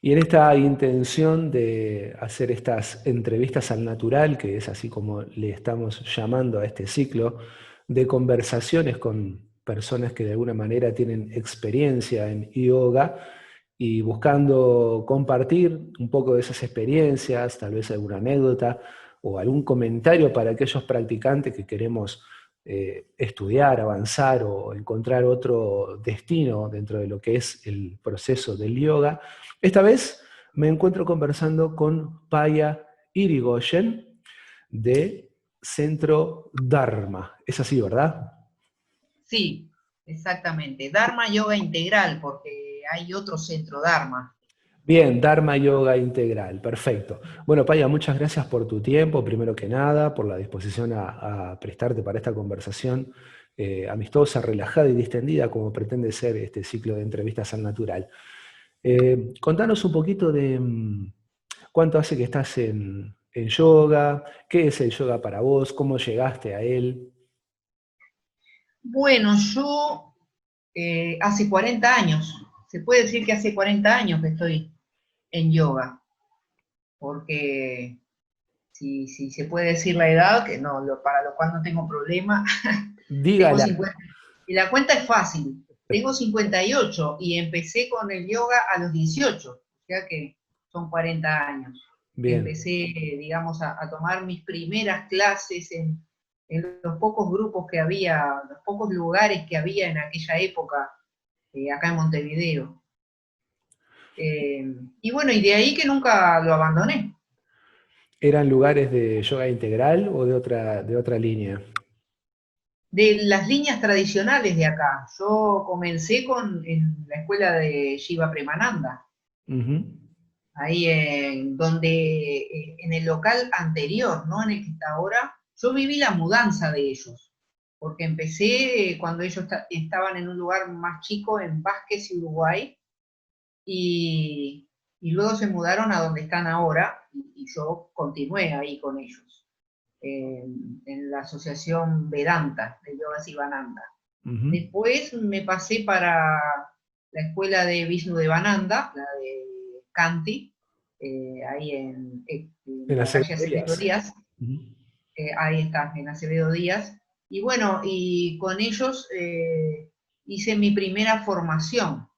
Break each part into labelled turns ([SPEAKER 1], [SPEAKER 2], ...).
[SPEAKER 1] Y en esta intención de hacer estas entrevistas al natural, que es así como le estamos llamando a este ciclo, de conversaciones con personas que de alguna manera tienen experiencia en yoga y buscando compartir un poco de esas experiencias, tal vez alguna anécdota o algún comentario para aquellos practicantes que queremos estudiar, avanzar o encontrar otro destino dentro de lo que es el proceso del yoga. Esta vez me encuentro conversando con Paya Irigoyen de Centro Dharma. Es así, ¿verdad?
[SPEAKER 2] Sí, exactamente. Dharma Yoga Integral, porque hay otro centro Dharma.
[SPEAKER 1] Bien, Dharma Yoga Integral, perfecto. Bueno, Paya, muchas gracias por tu tiempo, primero que nada, por la disposición a prestarte para esta conversación amistosa, relajada y distendida, como pretende ser este ciclo de entrevistas al natural. Contanos un poquito de cuánto hace que estás en yoga, qué es el yoga para vos, cómo llegaste a él.
[SPEAKER 2] Bueno, yo hace 40 años, se puede decir que hace 40 años que estoy en yoga, porque si se puede decir la edad, que no, para lo cual no tengo problema, tengo
[SPEAKER 1] Dígala.
[SPEAKER 2] 50, y la cuenta es fácil, tengo 58 y empecé con el yoga a los 18, o sea que son 40 años que
[SPEAKER 1] Bien.
[SPEAKER 2] empecé, digamos, a tomar mis primeras clases en los pocos grupos que había, los pocos lugares que había en aquella época, acá en Montevideo. Y bueno, y de ahí que nunca lo abandoné.
[SPEAKER 1] ¿Eran lugares de yoga integral o de otra línea?
[SPEAKER 2] De las líneas tradicionales de acá, yo comencé en la escuela de Shiva Premananda,
[SPEAKER 1] Ujú.
[SPEAKER 2] ahí en el local anterior, ¿no? En el que está ahora, yo viví la mudanza de ellos, porque empecé cuando ellos estaban en un lugar más chico, en Vázquez, Uruguay, y, y luego se mudaron a donde están ahora, y yo continué ahí con ellos, en la asociación Vedanta, de Yoga Sivananda.
[SPEAKER 1] Ujú.
[SPEAKER 2] Después me pasé para la escuela de Vishnudevananda, la de Kanti, ahí en
[SPEAKER 1] En
[SPEAKER 2] la calle
[SPEAKER 1] Acevedo
[SPEAKER 2] Acevedo
[SPEAKER 1] Díaz.
[SPEAKER 2] Díaz,
[SPEAKER 1] Ujú.
[SPEAKER 2] ahí está, en Acevedo Díaz. Y bueno, y con ellos hice mi primera formación.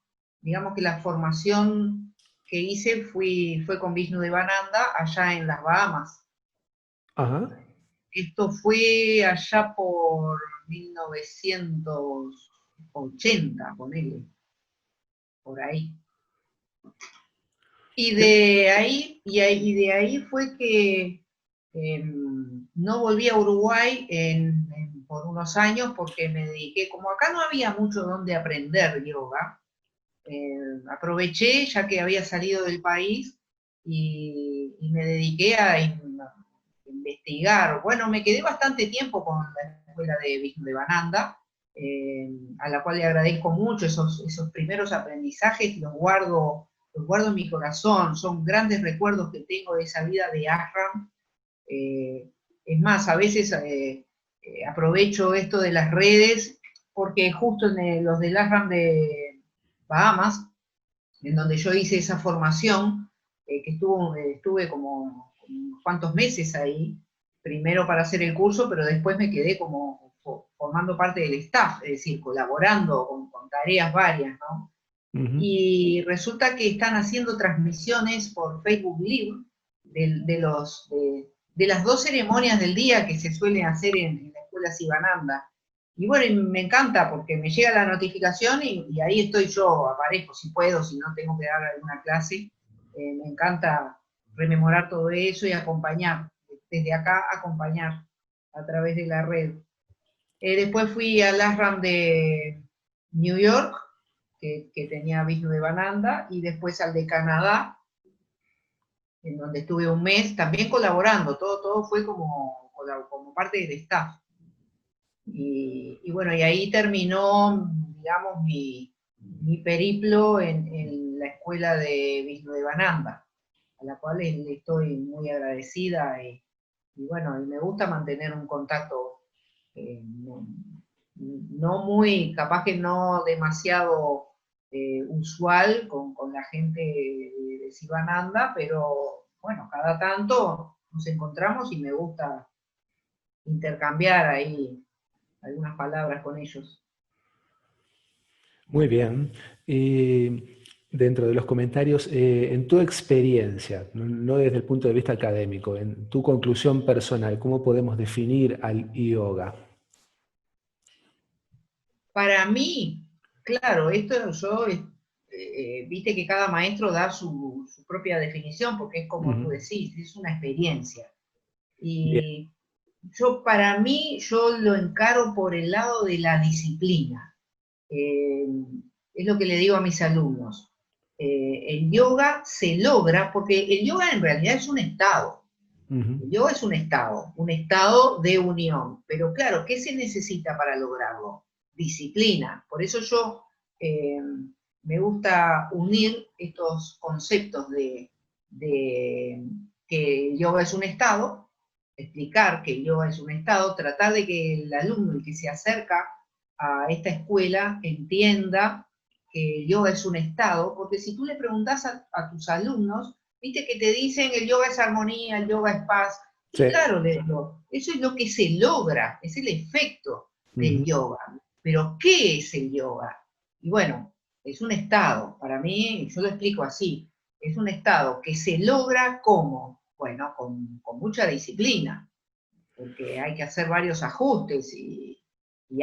[SPEAKER 2] Digamos que la formación que hice fue con Vishnudevananda allá en las Bahamas.
[SPEAKER 1] Ajá.
[SPEAKER 2] Esto fue allá por 1980, ponele, por ahí. Y de ahí fue que no volví a Uruguay por unos años porque me dediqué, como acá no había mucho donde aprender yoga, aproveché ya que había salido del país y me dediqué a investigar. Bueno, me quedé bastante tiempo con la escuela de Vishnudevananda, a la cual le agradezco mucho esos primeros aprendizajes, los guardo en mi corazón, son grandes recuerdos que tengo de esa vida de ashram. Eh, es más, a veces aprovecho esto de las redes porque justo los del ashram de Bahamas, en donde yo hice esa formación, estuve como unos cuantos meses ahí, primero para hacer el curso, pero después me quedé como formando parte del staff, es decir, colaborando con tareas varias, ¿no?
[SPEAKER 1] Ujú.
[SPEAKER 2] Y resulta que están haciendo transmisiones por Facebook Live de las dos ceremonias del día que se suelen hacer en la escuela Sivananda. Y bueno, y me encanta porque me llega la notificación y ahí estoy yo, aparezco si puedo, si no tengo que dar alguna clase. Me encanta rememorar todo eso y acompañar, desde acá acompañar a través de la red. Después fui al ashram de New York, que tenía Vishnu de Bananda, y después al de Canadá, en donde estuve un mes, también colaborando, todo fue como parte del staff. Y bueno, y ahí terminó, digamos, mi periplo en la escuela de Vishnu de Bananda, a la cual le estoy muy agradecida y bueno, y me gusta mantener un contacto no muy, capaz que no demasiado usual con la gente de Sivananda, pero bueno, cada tanto nos encontramos y me gusta intercambiar ahí algunas palabras con ellos.
[SPEAKER 1] Muy bien. Y dentro de los comentarios, en tu experiencia, no desde el punto de vista académico, en tu conclusión personal, ¿cómo podemos definir al yoga?
[SPEAKER 2] Para mí, claro, esto yo, viste que cada maestro da su propia definición, porque es como tú
[SPEAKER 1] Ujú.
[SPEAKER 2] decís, es una experiencia.
[SPEAKER 1] Bien.
[SPEAKER 2] Y para mí, yo lo encaro por el lado de la disciplina. Eh, es lo que le digo a mis alumnos. El yoga se logra, porque el yoga en realidad es un estado.
[SPEAKER 1] Ujú.
[SPEAKER 2] El yoga es un estado de unión. Pero claro, ¿qué se necesita para lograrlo? Disciplina. Por eso yo eh, me gusta unir estos conceptos de que el yoga es un estado, explicar que el yoga es un estado, tratar de que el alumno, el que se acerca a esta escuela, entienda que el yoga es un estado, porque si tú le preguntas a tus alumnos, viste que te dicen el yoga es armonía, el yoga es paz, y
[SPEAKER 1] Sí.
[SPEAKER 2] claro, les digo, eso es lo que se logra, es el efecto del
[SPEAKER 1] Ujú.
[SPEAKER 2] yoga. Pero, ¿qué es el yoga? Y bueno, es un estado, para mí, yo lo explico así, es un estado que se logra ¿cómo? Bueno, con mucha disciplina, porque hay que hacer varios ajustes y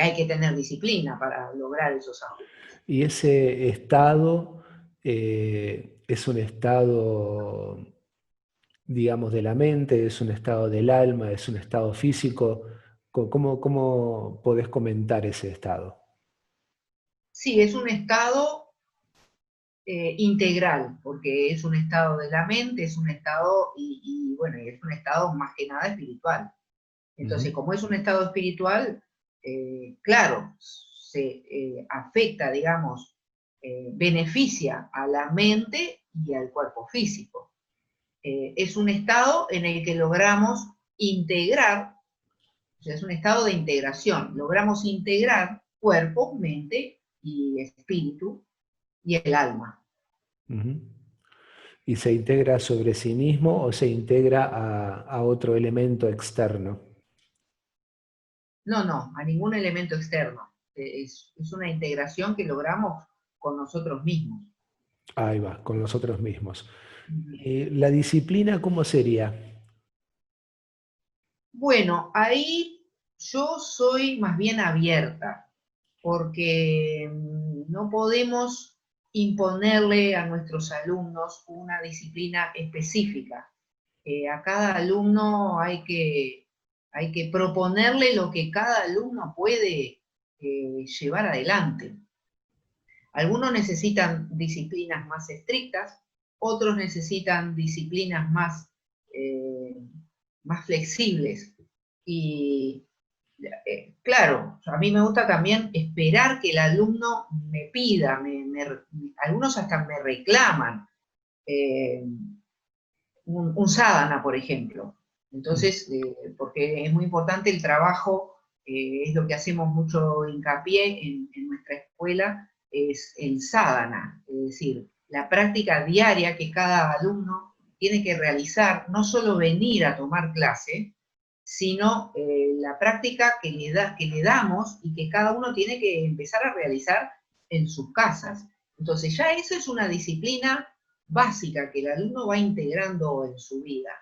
[SPEAKER 2] hay que tener disciplina para lograr esos ajustes.
[SPEAKER 1] Y ese estado es un estado, digamos, de la mente, es un estado del alma, es un estado físico. ¿Cómo podés comentar ese estado?
[SPEAKER 2] Sí, es un estado integral, porque es un estado de la mente, es un estado, bueno, y es un estado más que nada espiritual.
[SPEAKER 1] Ujú.
[SPEAKER 2] Entonces, como es un estado espiritual, claro, se afecta, digamos, beneficia a la mente y al cuerpo físico. Es un estado en el que logramos integrar, o sea, es un estado de integración, logramos integrar cuerpo, mente y espíritu y el alma.
[SPEAKER 1] Ujú. ¿Y se integra sobre sí mismo o se integra a otro elemento externo?
[SPEAKER 2] No, no, a ningún elemento externo. Es una integración que logramos con nosotros mismos.
[SPEAKER 1] Ahí va, con nosotros mismos.
[SPEAKER 2] Ujú.
[SPEAKER 1] ¿La disciplina cómo sería?
[SPEAKER 2] Bueno, ahí yo soy más bien abierta, porque no podemos imponerle a nuestros alumnos una disciplina específica. A cada alumno hay que proponerle lo que cada alumno puede llevar adelante. Algunos necesitan disciplinas más estrictas, otros necesitan disciplinas eh, más flexibles. Y claro, a mí me gusta también esperar que el alumno me pida, algunos hasta me reclaman eh, un sadhana, por ejemplo.
[SPEAKER 1] Mm.
[SPEAKER 2] Entonces, porque es muy importante el trabajo, es lo que hacemos mucho hincapié en nuestra escuela, es el sadhana, es decir, la práctica diaria que cada alumno tiene que realizar, no solo venir a tomar clase, sino la práctica que le damos y que cada uno tiene que empezar a realizar en sus casas. Entonces ya eso es una disciplina básica que el alumno va integrando en su vida.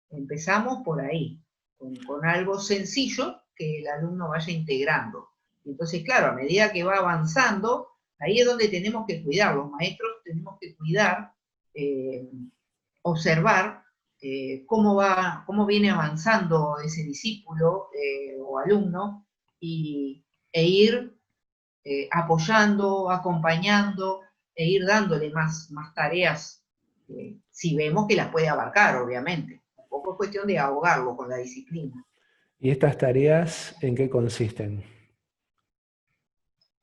[SPEAKER 2] Empezamos por ahí, con algo sencillo que el alumno vaya integrando. Entonces, claro, a medida que va avanzando, ahí es donde tenemos que cuidar, los maestros tenemos que cuidar, eh, observar cómo viene avanzando ese discípulo o alumno e ir apoyando, acompañando e ir dándole más tareas, si vemos que las puede abarcar, obviamente. Tampoco es cuestión de ahogarlo con la disciplina.
[SPEAKER 1] ¿Y estas tareas en qué consisten?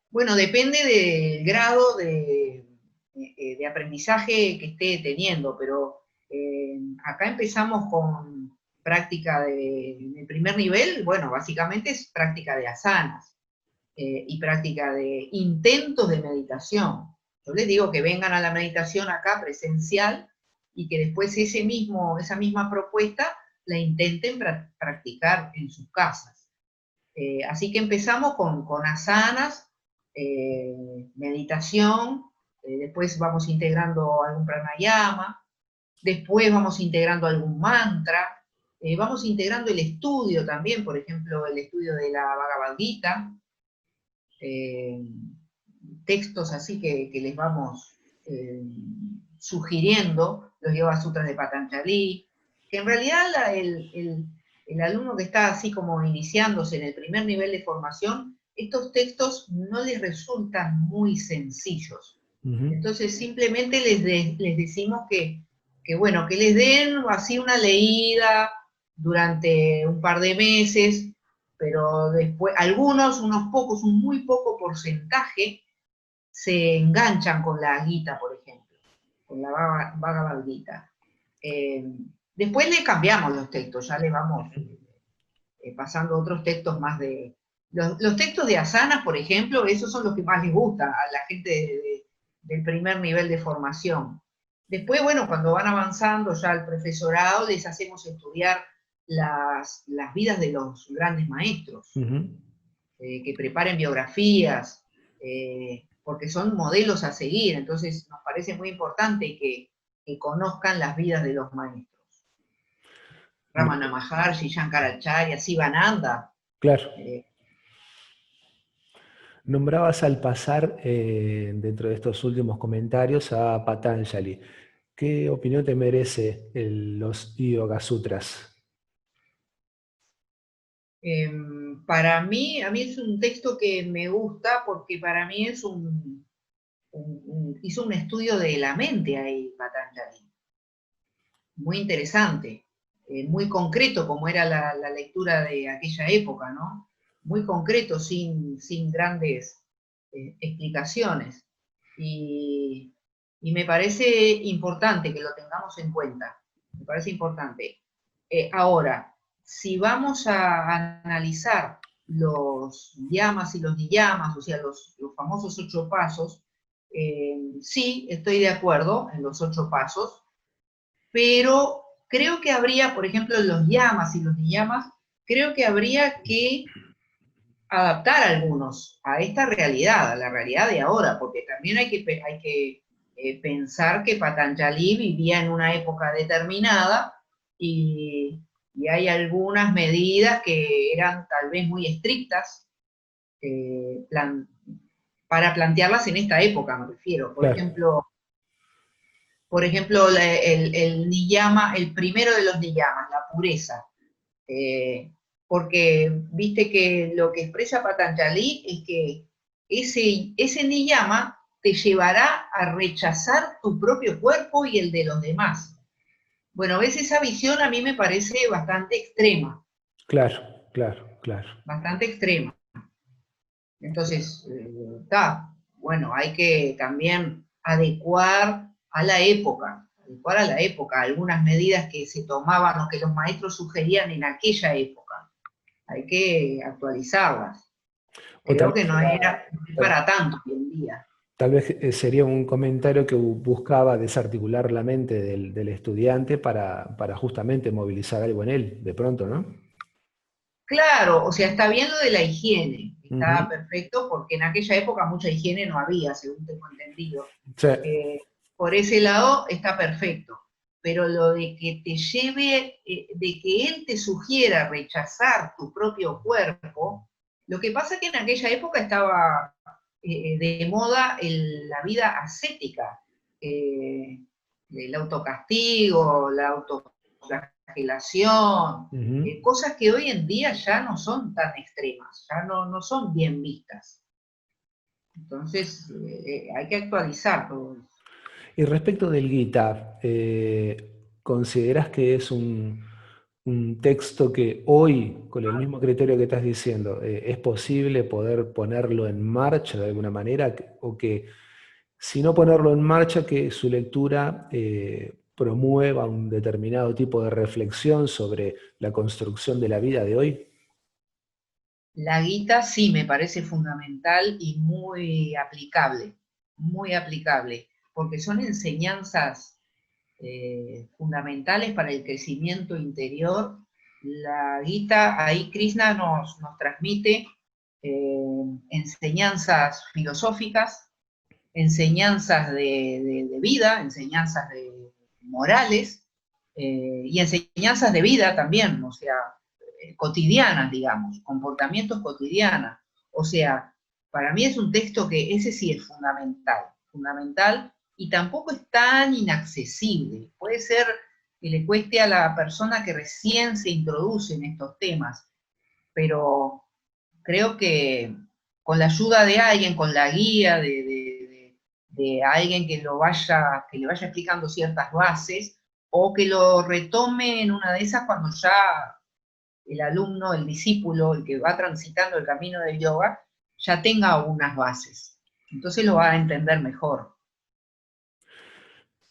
[SPEAKER 2] Bueno, depende del grado de aprendizaje que esté teniendo, pero acá empezamos con práctica de primer nivel, bueno, básicamente es práctica de asanas y práctica de intentos de meditación. Yo les digo que vengan a la meditación acá presencial y que después esa misma propuesta la intenten practicar en sus casas. Así que empezamos con asanas, meditación, después vamos integrando algún pranayama, después vamos integrando algún mantra, vamos integrando el estudio también, por ejemplo, el estudio de la Bhagavad Gita, textos así que les vamos sugiriendo, los Yoga Sutras de Patanjali, que en realidad el alumno que está así como iniciándose en el primer nivel de formación, estos textos no les resultan muy sencillos. Entonces simplemente les decimos bueno, que les den así una leída durante un par de meses, pero después, unos pocos, un muy poco porcentaje, se enganchan con la Gita, por ejemplo, con la Bhagavad Gita. Después le cambiamos los textos, ya le vamos pasando otros textos más de... Los textos de asanas, por ejemplo, esos son los que más les gustan a la gente del primer nivel de formación. Después, bueno, cuando van avanzando ya al profesorado, les hacemos estudiar las vidas de los grandes maestros, que preparen biografías, porque son modelos a seguir, entonces nos parece muy importante que conozcan las vidas de los maestros. Ramana Maharshi, Shankaracharya, Sivananda.
[SPEAKER 1] Claro. Nombrabas al pasar, dentro de estos últimos comentarios, a Patanjali. ¿Qué opinión te merece los Yoga Sutras?
[SPEAKER 2] Para mí, a mí es un texto que me gusta porque para mí es hizo un estudio de la mente ahí, Patanjali. Muy interesante, muy concreto como era la lectura de aquella época, ¿no? Muy concreto, sin grandes explicaciones. Y me parece importante que lo tengamos en cuenta. Me parece importante. Ahora, si vamos a analizar los yamas y los niyamas, o sea, los famosos 8 pasos, sí, estoy de acuerdo en los 8 pasos, pero creo que habría, por ejemplo, los yamas y los niyamas, creo que habría que adaptar algunos a esta realidad, a la realidad de ahora, porque también hay que pensar que Patanjali vivía en una época determinada y hay algunas medidas que eran tal vez muy estrictas para plantearlas en esta época, me refiero. Por ejemplo, el niyama, el primero de los niyamas, la pureza. Porque viste que lo que expresa Patanjali es que ese niyama te llevará a rechazar tu propio cuerpo y el de los demás. Bueno, ves, esa visión a mí me parece bastante extrema.
[SPEAKER 1] Claro.
[SPEAKER 2] Bastante extrema. Entonces, bueno, hay que también adecuar a la época, algunas medidas que se tomaban o que los maestros sugerían en aquella época. Hay que actualizarlas. Creo que no era para tanto hoy en día.
[SPEAKER 1] Tal vez sería un comentario que buscaba desarticular la mente del estudiante para justamente movilizar algo en él, de pronto, ¿no?
[SPEAKER 2] Claro, o sea, está bien lo de la higiene, está perfecto, porque en aquella época mucha higiene no había, según tengo entendido.
[SPEAKER 1] Sí.
[SPEAKER 2] Por ese lado está perfecto, pero lo de que te lleve, de que él te sugiera rechazar tu propio cuerpo, lo que pasa es que en aquella época estaba de moda la vida ascética, el autocastigo, la autoflagelación, cosas que hoy en día ya no son tan extremas, ya no son bien vistas. Entonces hay que actualizar todo eso.
[SPEAKER 1] Y respecto del Gita, ¿consideras que es un texto que hoy, con el mismo criterio que estás diciendo, es posible poder ponerlo en marcha de alguna manera? O que, si no ponerlo en marcha, que su lectura promueva un determinado tipo de reflexión sobre la construcción de la vida de hoy?
[SPEAKER 2] La Gita sí me parece fundamental y muy aplicable. muy aplicable, porque son enseñanzas fundamentales para el crecimiento interior. La Gita, ahí Krishna nos transmite enseñanzas filosóficas, enseñanzas de vida, enseñanzas morales, y enseñanzas de vida también, o sea, cotidianas, digamos, comportamientos cotidianos. O sea, para mí es un texto que ese sí es fundamental, fundamental, y tampoco es tan inaccesible. Puede ser que le cueste a la persona que recién se introduce en estos temas, pero creo que con la ayuda de alguien, con la guía de alguien que le vaya explicando ciertas bases, o que lo retome en una de esas cuando ya el alumno, el discípulo, el que va transitando el camino del yoga, ya tenga unas bases. Entonces lo va a entender mejor.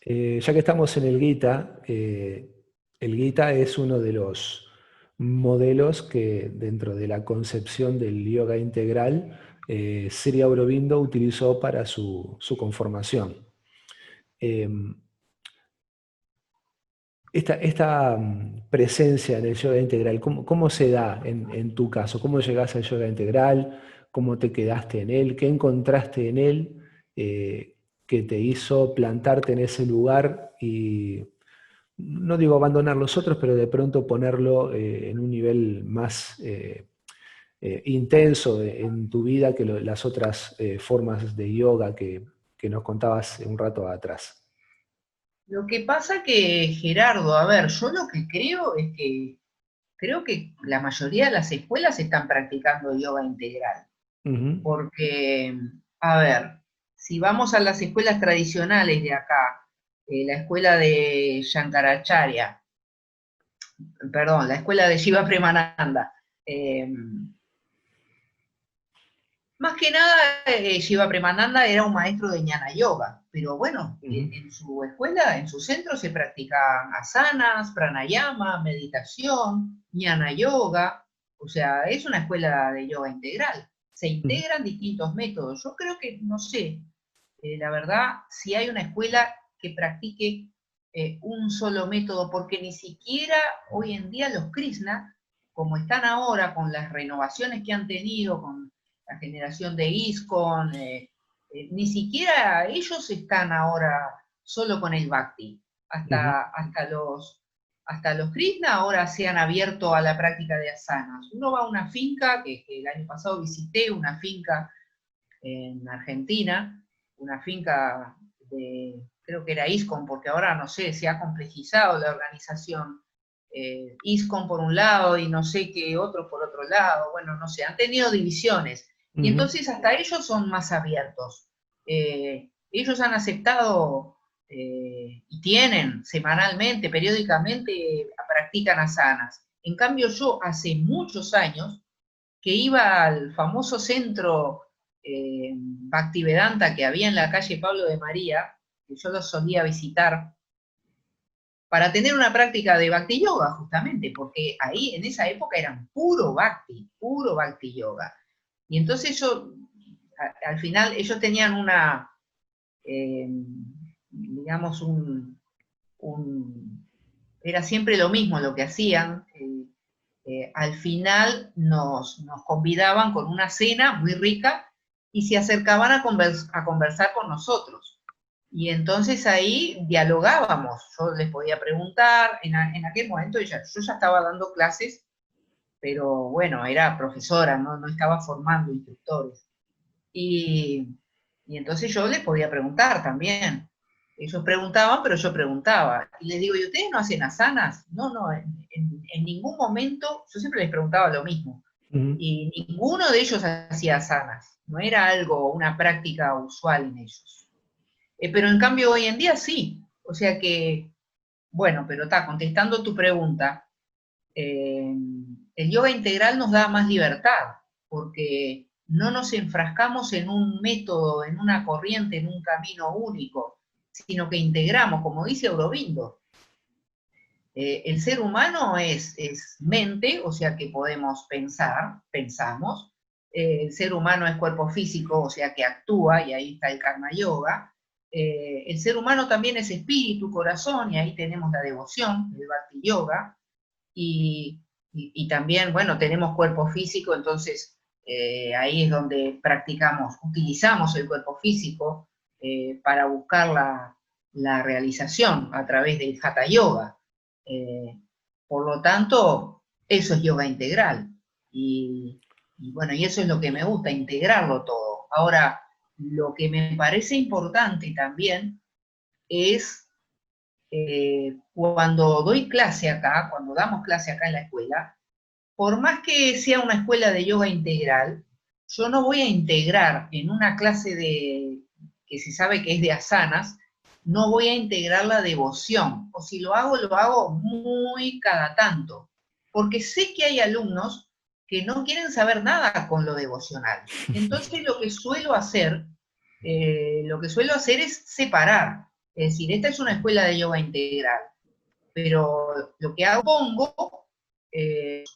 [SPEAKER 1] Ya que estamos en el Gita es uno de los modelos que dentro de la concepción del yoga integral, Sri Aurobindo utilizó para su conformación. Esta presencia en el yoga integral, ¿cómo se da en tu caso? ¿Cómo llegaste al yoga integral? ¿Cómo te quedaste en él? ¿Qué encontraste en él que te hizo plantarte en ese lugar y, no digo abandonar los otros, pero de pronto ponerlo en un nivel más intenso en tu vida que las otras formas de yoga que nos contabas un rato atrás?
[SPEAKER 2] Lo que pasa que, Gerardo, a ver, yo lo que creo es que creo que la mayoría de las escuelas están practicando yoga integral.
[SPEAKER 1] Ujú.
[SPEAKER 2] Porque, a ver, si vamos a las escuelas tradicionales de acá, la escuela de Shankaracharya, perdón, la escuela de Shiva Premananda, eh, más que nada, Shiva Premananda era un maestro de Jnana Yoga, pero bueno,
[SPEAKER 1] Ujú.
[SPEAKER 2] en su escuela, en su centro se practican asanas, pranayama, meditación, Jnana Yoga, o sea, es una escuela de yoga integral. Se
[SPEAKER 1] Ujú.
[SPEAKER 2] integran distintos métodos. Yo creo que, no sé, la verdad, si hay una escuela que practique un solo método, porque ni siquiera hoy en día los Krishna, como están ahora con las renovaciones que han tenido, con la generación de ISKCON, ni siquiera ellos están ahora solo con el Bhakti.
[SPEAKER 1] Ujú.
[SPEAKER 2] Hasta los Krishna ahora se han abierto a la práctica de asanas. Uno va a una finca, que el año pasado visité una finca en Argentina, una finca creo que era ISKCON, porque ahora no sé, se ha complejizado la organización. ISKCON por un lado y no sé qué otro por otro lado, bueno, no sé, han tenido divisiones. Y
[SPEAKER 1] Ujú.
[SPEAKER 2] entonces hasta ellos son más abiertos. Ellos han aceptado y tienen semanalmente, periódicamente, practican asanas. En cambio yo hace muchos años que iba al famoso centro Bhaktivedanta que había en la calle Pablo de María, que yo lo solía visitar, para tener una práctica de Bhakti Yoga, justamente, porque ahí en esa época eran puro Bhakti Yoga. Y entonces al final, ellos tenían eh, digamos, era siempre lo mismo lo que hacían. Al final nos convidaban con una cena muy rica y se acercaban a conversar con nosotros. Y entonces ahí dialogábamos, yo les podía preguntar, en aquel momento yo ya estaba dando clases, pero bueno, era profesora, no estaba formando instructores. Y, y entonces yo les podía preguntar también. Ellos preguntaban, pero yo preguntaba. Y les digo, ¿y ustedes no hacen asanas? No, en ningún momento, yo siempre les preguntaba lo mismo.
[SPEAKER 1] Ujú.
[SPEAKER 2] Y ninguno de ellos hacía asanas. No era algo, una práctica usual en ellos. Pero en cambio hoy en día sí. O sea que, bueno, pero está, contestando tu pregunta, eh, el yoga integral nos da más libertad, porque no nos enfrascamos en un método, en una corriente, en un camino único, sino que integramos, como dice Aurobindo. El ser humano es mente, o sea que podemos pensar, pensamos, el ser humano es cuerpo físico, o sea que actúa, y ahí está el karma yoga. El ser humano también es espíritu, corazón, y ahí tenemos la devoción, el bhakti yoga, y también, bueno, tenemos cuerpo físico, entonces ahí es donde practicamos, utilizamos el cuerpo físico para buscar la realización a través del hatha yoga. Por lo tanto, eso es yoga integral. Y bueno, y eso es lo que me gusta, integrarlo todo. Ahora, lo que me parece importante también es cuando doy clase acá, cuando damos clase acá en la escuela, por más que sea una escuela de yoga integral, yo no voy a integrar en una clase que se sabe que es de asanas, no voy a integrar la devoción, o si lo hago muy cada tanto, porque sé que hay alumnos que no quieren saber nada con lo devocional. Entonces lo que suelo hacer es separar, es decir, esta es una escuela de yoga integral, pero lo que hago, pongo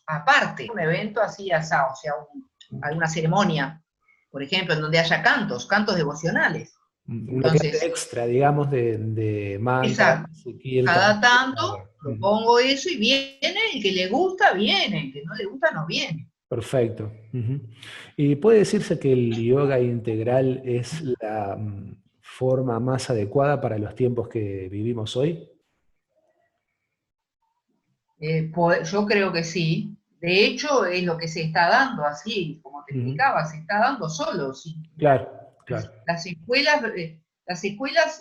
[SPEAKER 2] aparte, un evento así asado, o sea, alguna ceremonia, por ejemplo, en donde haya cantos devocionales.
[SPEAKER 1] Una clase
[SPEAKER 2] Entonces,
[SPEAKER 1] extra, digamos, de mantras,
[SPEAKER 2] exacto,
[SPEAKER 1] kirtan.
[SPEAKER 2] cada tanto
[SPEAKER 1] Claro.
[SPEAKER 2] propongo eso y viene, el que le gusta, viene, el que no le gusta, no viene.
[SPEAKER 1] Perfecto. Ujú. ¿Y puede decirse que el yoga integral es la forma más adecuada para los tiempos que vivimos hoy?
[SPEAKER 2] Yo creo que sí. De hecho, es lo que se está dando así, como te
[SPEAKER 1] Ujú.
[SPEAKER 2] explicaba, se está dando solo. Sí. Mira,
[SPEAKER 1] Claro, claro.
[SPEAKER 2] las escuelas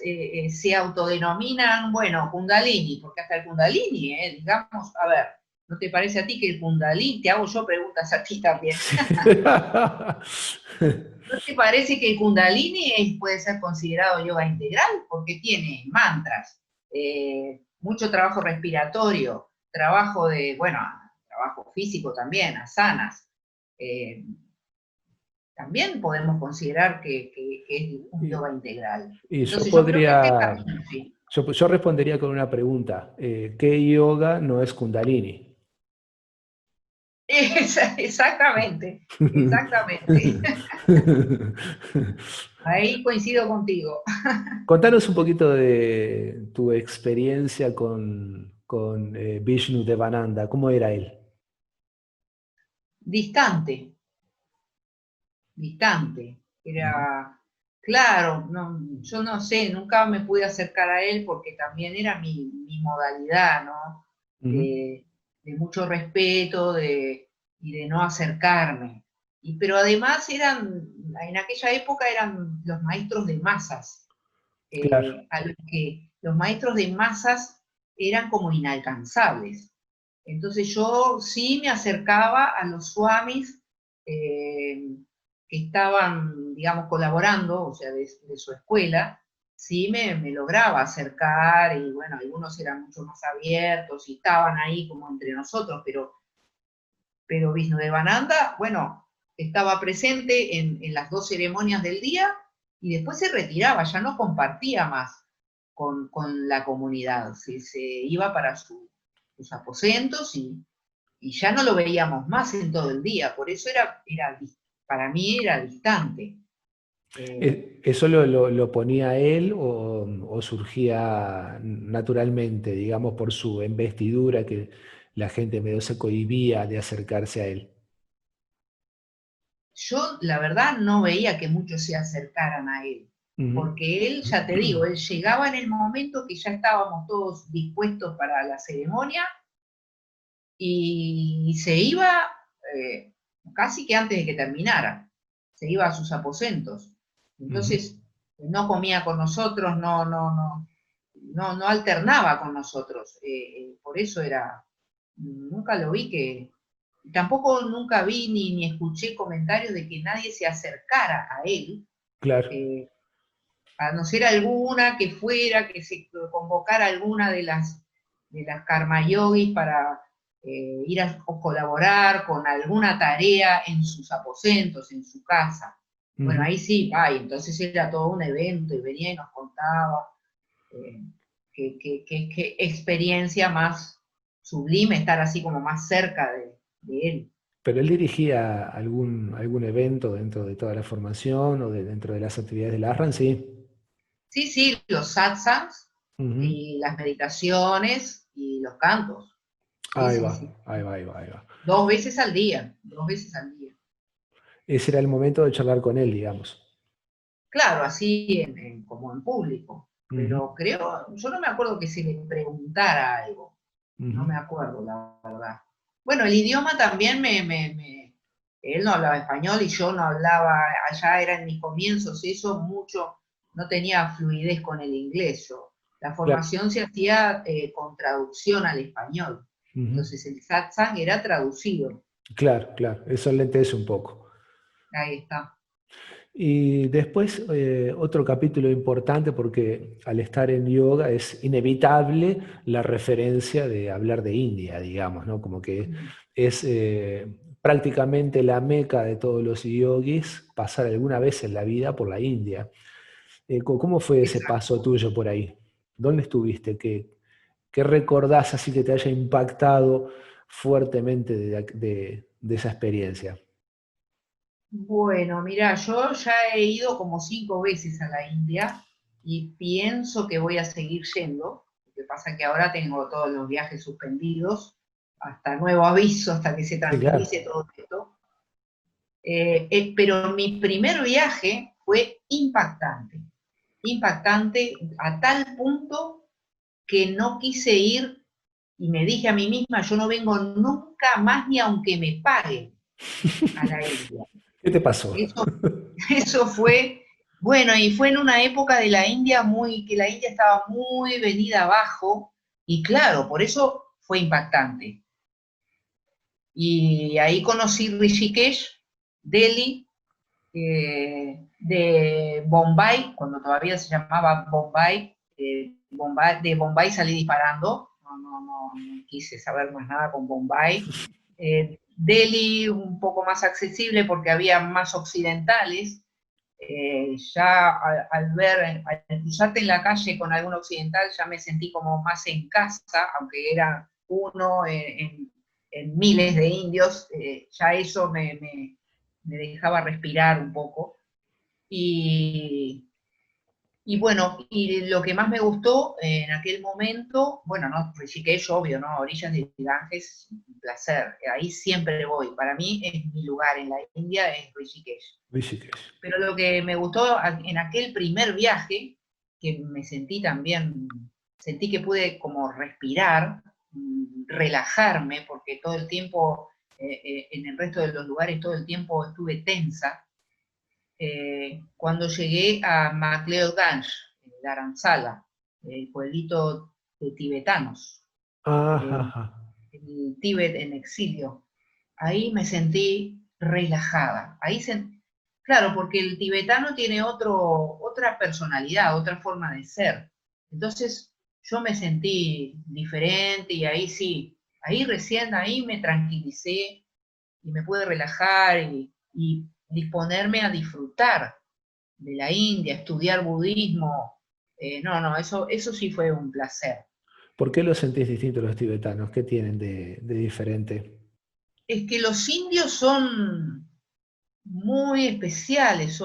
[SPEAKER 2] se autodenominan, bueno, Kundalini, porque hasta el Kundalini, digamos, a ver, ¿no te parece a ti que el Kundalini, te hago yo preguntas a ti también, ¿no te parece que el Kundalini puede ser considerado yoga integral? Porque tiene mantras, mucho trabajo respiratorio, trabajo bueno, trabajo físico también, asanas. Eh, También podemos considerar que es un
[SPEAKER 1] Y,
[SPEAKER 2] yoga integral.
[SPEAKER 1] y yo
[SPEAKER 2] Entonces yo creo que hay que
[SPEAKER 1] podría,
[SPEAKER 2] camino, sí.
[SPEAKER 1] yo respondería con una pregunta. ¿Qué yoga no es Kundalini?
[SPEAKER 2] Exactamente, exactamente. Ahí coincido contigo.
[SPEAKER 1] Contanos un poquito de tu experiencia con Vishnu Devananda. ¿Cómo era él?
[SPEAKER 2] Distante, distante.
[SPEAKER 1] Ujú,
[SPEAKER 2] Era, claro, no, yo no sé, nunca me pude acercar a él porque también era mi modalidad, ¿no?
[SPEAKER 1] ujú.
[SPEAKER 2] De mucho respeto y de no acercarme. Pero además en aquella época eran los maestros de masas,
[SPEAKER 1] Claro.
[SPEAKER 2] a los que los maestros de masas eran como inalcanzables. Entonces yo sí me acercaba a los swamis eh, que estaban, digamos, colaborando, o sea, de su escuela, sí me lograba acercar y bueno, algunos eran mucho más abiertos y estaban ahí como entre nosotros, pero Vishnudevananda, bueno, estaba presente en las dos ceremonias del día y después se retiraba, ya no compartía más con la comunidad, se iba para sus aposentos y ya no lo veíamos más en todo el día, por eso para mí era distante.
[SPEAKER 1] ¿Eso lo ponía él o surgía naturalmente, digamos, por su investidura que la gente medio se cohibía de acercarse a él?
[SPEAKER 2] Yo, la verdad, no veía que muchos se acercaran a él,
[SPEAKER 1] Ujú.
[SPEAKER 2] porque él, ya te digo, él llegaba en el momento que ya estábamos todos dispuestos para la ceremonia y se iba eh, casi que antes de que terminara, se iba a sus aposentos.
[SPEAKER 1] Ujú.
[SPEAKER 2] Entonces, no comía con nosotros, no alternaba con nosotros. Por eso nunca lo vi tampoco nunca vi ni escuché comentarios de que nadie se acercara a él,
[SPEAKER 1] Claro.
[SPEAKER 2] eh, a no ser alguna que fuera, que se convocara alguna de las karma yogis para ir a colaborar con alguna tarea en sus aposentos, en su casa. Bueno,
[SPEAKER 1] Ujú.
[SPEAKER 2] ahí sí, ay, entonces era todo un evento y venía y nos contaba eh, qué experiencia más sublime estar así como más cerca de él.
[SPEAKER 1] Pero él dirigía algún evento dentro de toda la formación o dentro de las actividades de la ARRAN, sí.
[SPEAKER 2] Sí, sí, los satsangs
[SPEAKER 1] Ujú.
[SPEAKER 2] y las meditaciones y los cantos. Sí,
[SPEAKER 1] Ahí
[SPEAKER 2] sí,
[SPEAKER 1] va,
[SPEAKER 2] sí.
[SPEAKER 1] ahí va, ahí va, ahí va.
[SPEAKER 2] 2 veces al día, 2 veces al día.
[SPEAKER 1] Ese era el momento de charlar con él, digamos.
[SPEAKER 2] Claro, así como en público.
[SPEAKER 1] Ujú,
[SPEAKER 2] Pero creo, yo no me acuerdo que se le preguntara algo. No
[SPEAKER 1] ujú.
[SPEAKER 2] me acuerdo, la verdad. Bueno, el idioma también él no hablaba español y yo no hablaba, allá era en mis comienzos, eso mucho, no tenía fluidez con el inglés yo. La
[SPEAKER 1] Claro,
[SPEAKER 2] formación se hacía con traducción al español.
[SPEAKER 1] ujú.
[SPEAKER 2] Entonces el satsang era traducido.
[SPEAKER 1] Claro, claro, eso lentece un poco.
[SPEAKER 2] Ahí está.
[SPEAKER 1] Y después otro capítulo importante porque al estar en yoga es inevitable la referencia de hablar de India, digamos, ¿no? Como que es prácticamente la meca de todos los yogis pasar alguna vez en la vida por la India. ¿Cómo fue ese paso
[SPEAKER 2] Exacto.
[SPEAKER 1] tuyo por ahí? ¿Dónde estuviste? ¿Qué recordás así que te haya impactado fuertemente de esa experiencia?
[SPEAKER 2] Bueno, mira, yo ya he ido como 5 veces a la India y pienso que voy a seguir yendo. Lo que pasa es que ahora tengo todos los viajes suspendidos, hasta nuevo aviso, hasta que se
[SPEAKER 1] Sí, claro.
[SPEAKER 2] tranquilice todo esto. Pero mi primer viaje fue impactante, impactante a tal punto que no quise ir y me dije a mí misma, yo no vengo nunca más ni aunque me paguen a la India.
[SPEAKER 1] ¿Qué te pasó?
[SPEAKER 2] Eso Eso fue, bueno, y fue en una época de la India que la India estaba muy venida abajo, y claro, por eso fue impactante. Y ahí conocí Rishikesh, Delhi, de Bombay, cuando todavía se llamaba Bombay, de Bombay salí disparando, no quise saber más nada con Bombay. Delhi un poco más accesible porque había más occidentales, ya al cruzarte en la calle con algún occidental, ya me sentí como más en casa, aunque era uno en miles de indios, ya eso me dejaba respirar un poco. Y, y bueno, y lo que más me gustó en aquel momento, bueno, no, Rishikesh, obvio, ¿no? A orillas del Ganges, un placer. Ahí siempre voy. Para mí es mi lugar en la India, es Rishikesh.
[SPEAKER 1] Rishikesh.
[SPEAKER 2] Pero lo que me gustó en aquel primer viaje, que me sentí también, sentí que pude como respirar, relajarme, porque todo el tiempo, en el resto de los lugares, todo el tiempo estuve tensa. Cuando llegué a McLeod-Ganj, en Dharamsala, el pueblito de tibetanos,
[SPEAKER 1] Ajá,
[SPEAKER 2] el,
[SPEAKER 1] ajá.
[SPEAKER 2] el Tíbet en exilio, ahí me sentí relajada. Claro, porque el tibetano tiene otra personalidad, otra forma de ser. Entonces yo me sentí diferente y ahí sí, ahí recién, ahí me tranquilicé y me pude relajar y disponerme a disfrutar de la India, estudiar budismo. No, eso sí fue un placer.
[SPEAKER 1] ¿Por qué los sentís distintos los tibetanos? ¿Qué tienen de diferente?
[SPEAKER 2] Es que los indios son muy especiales,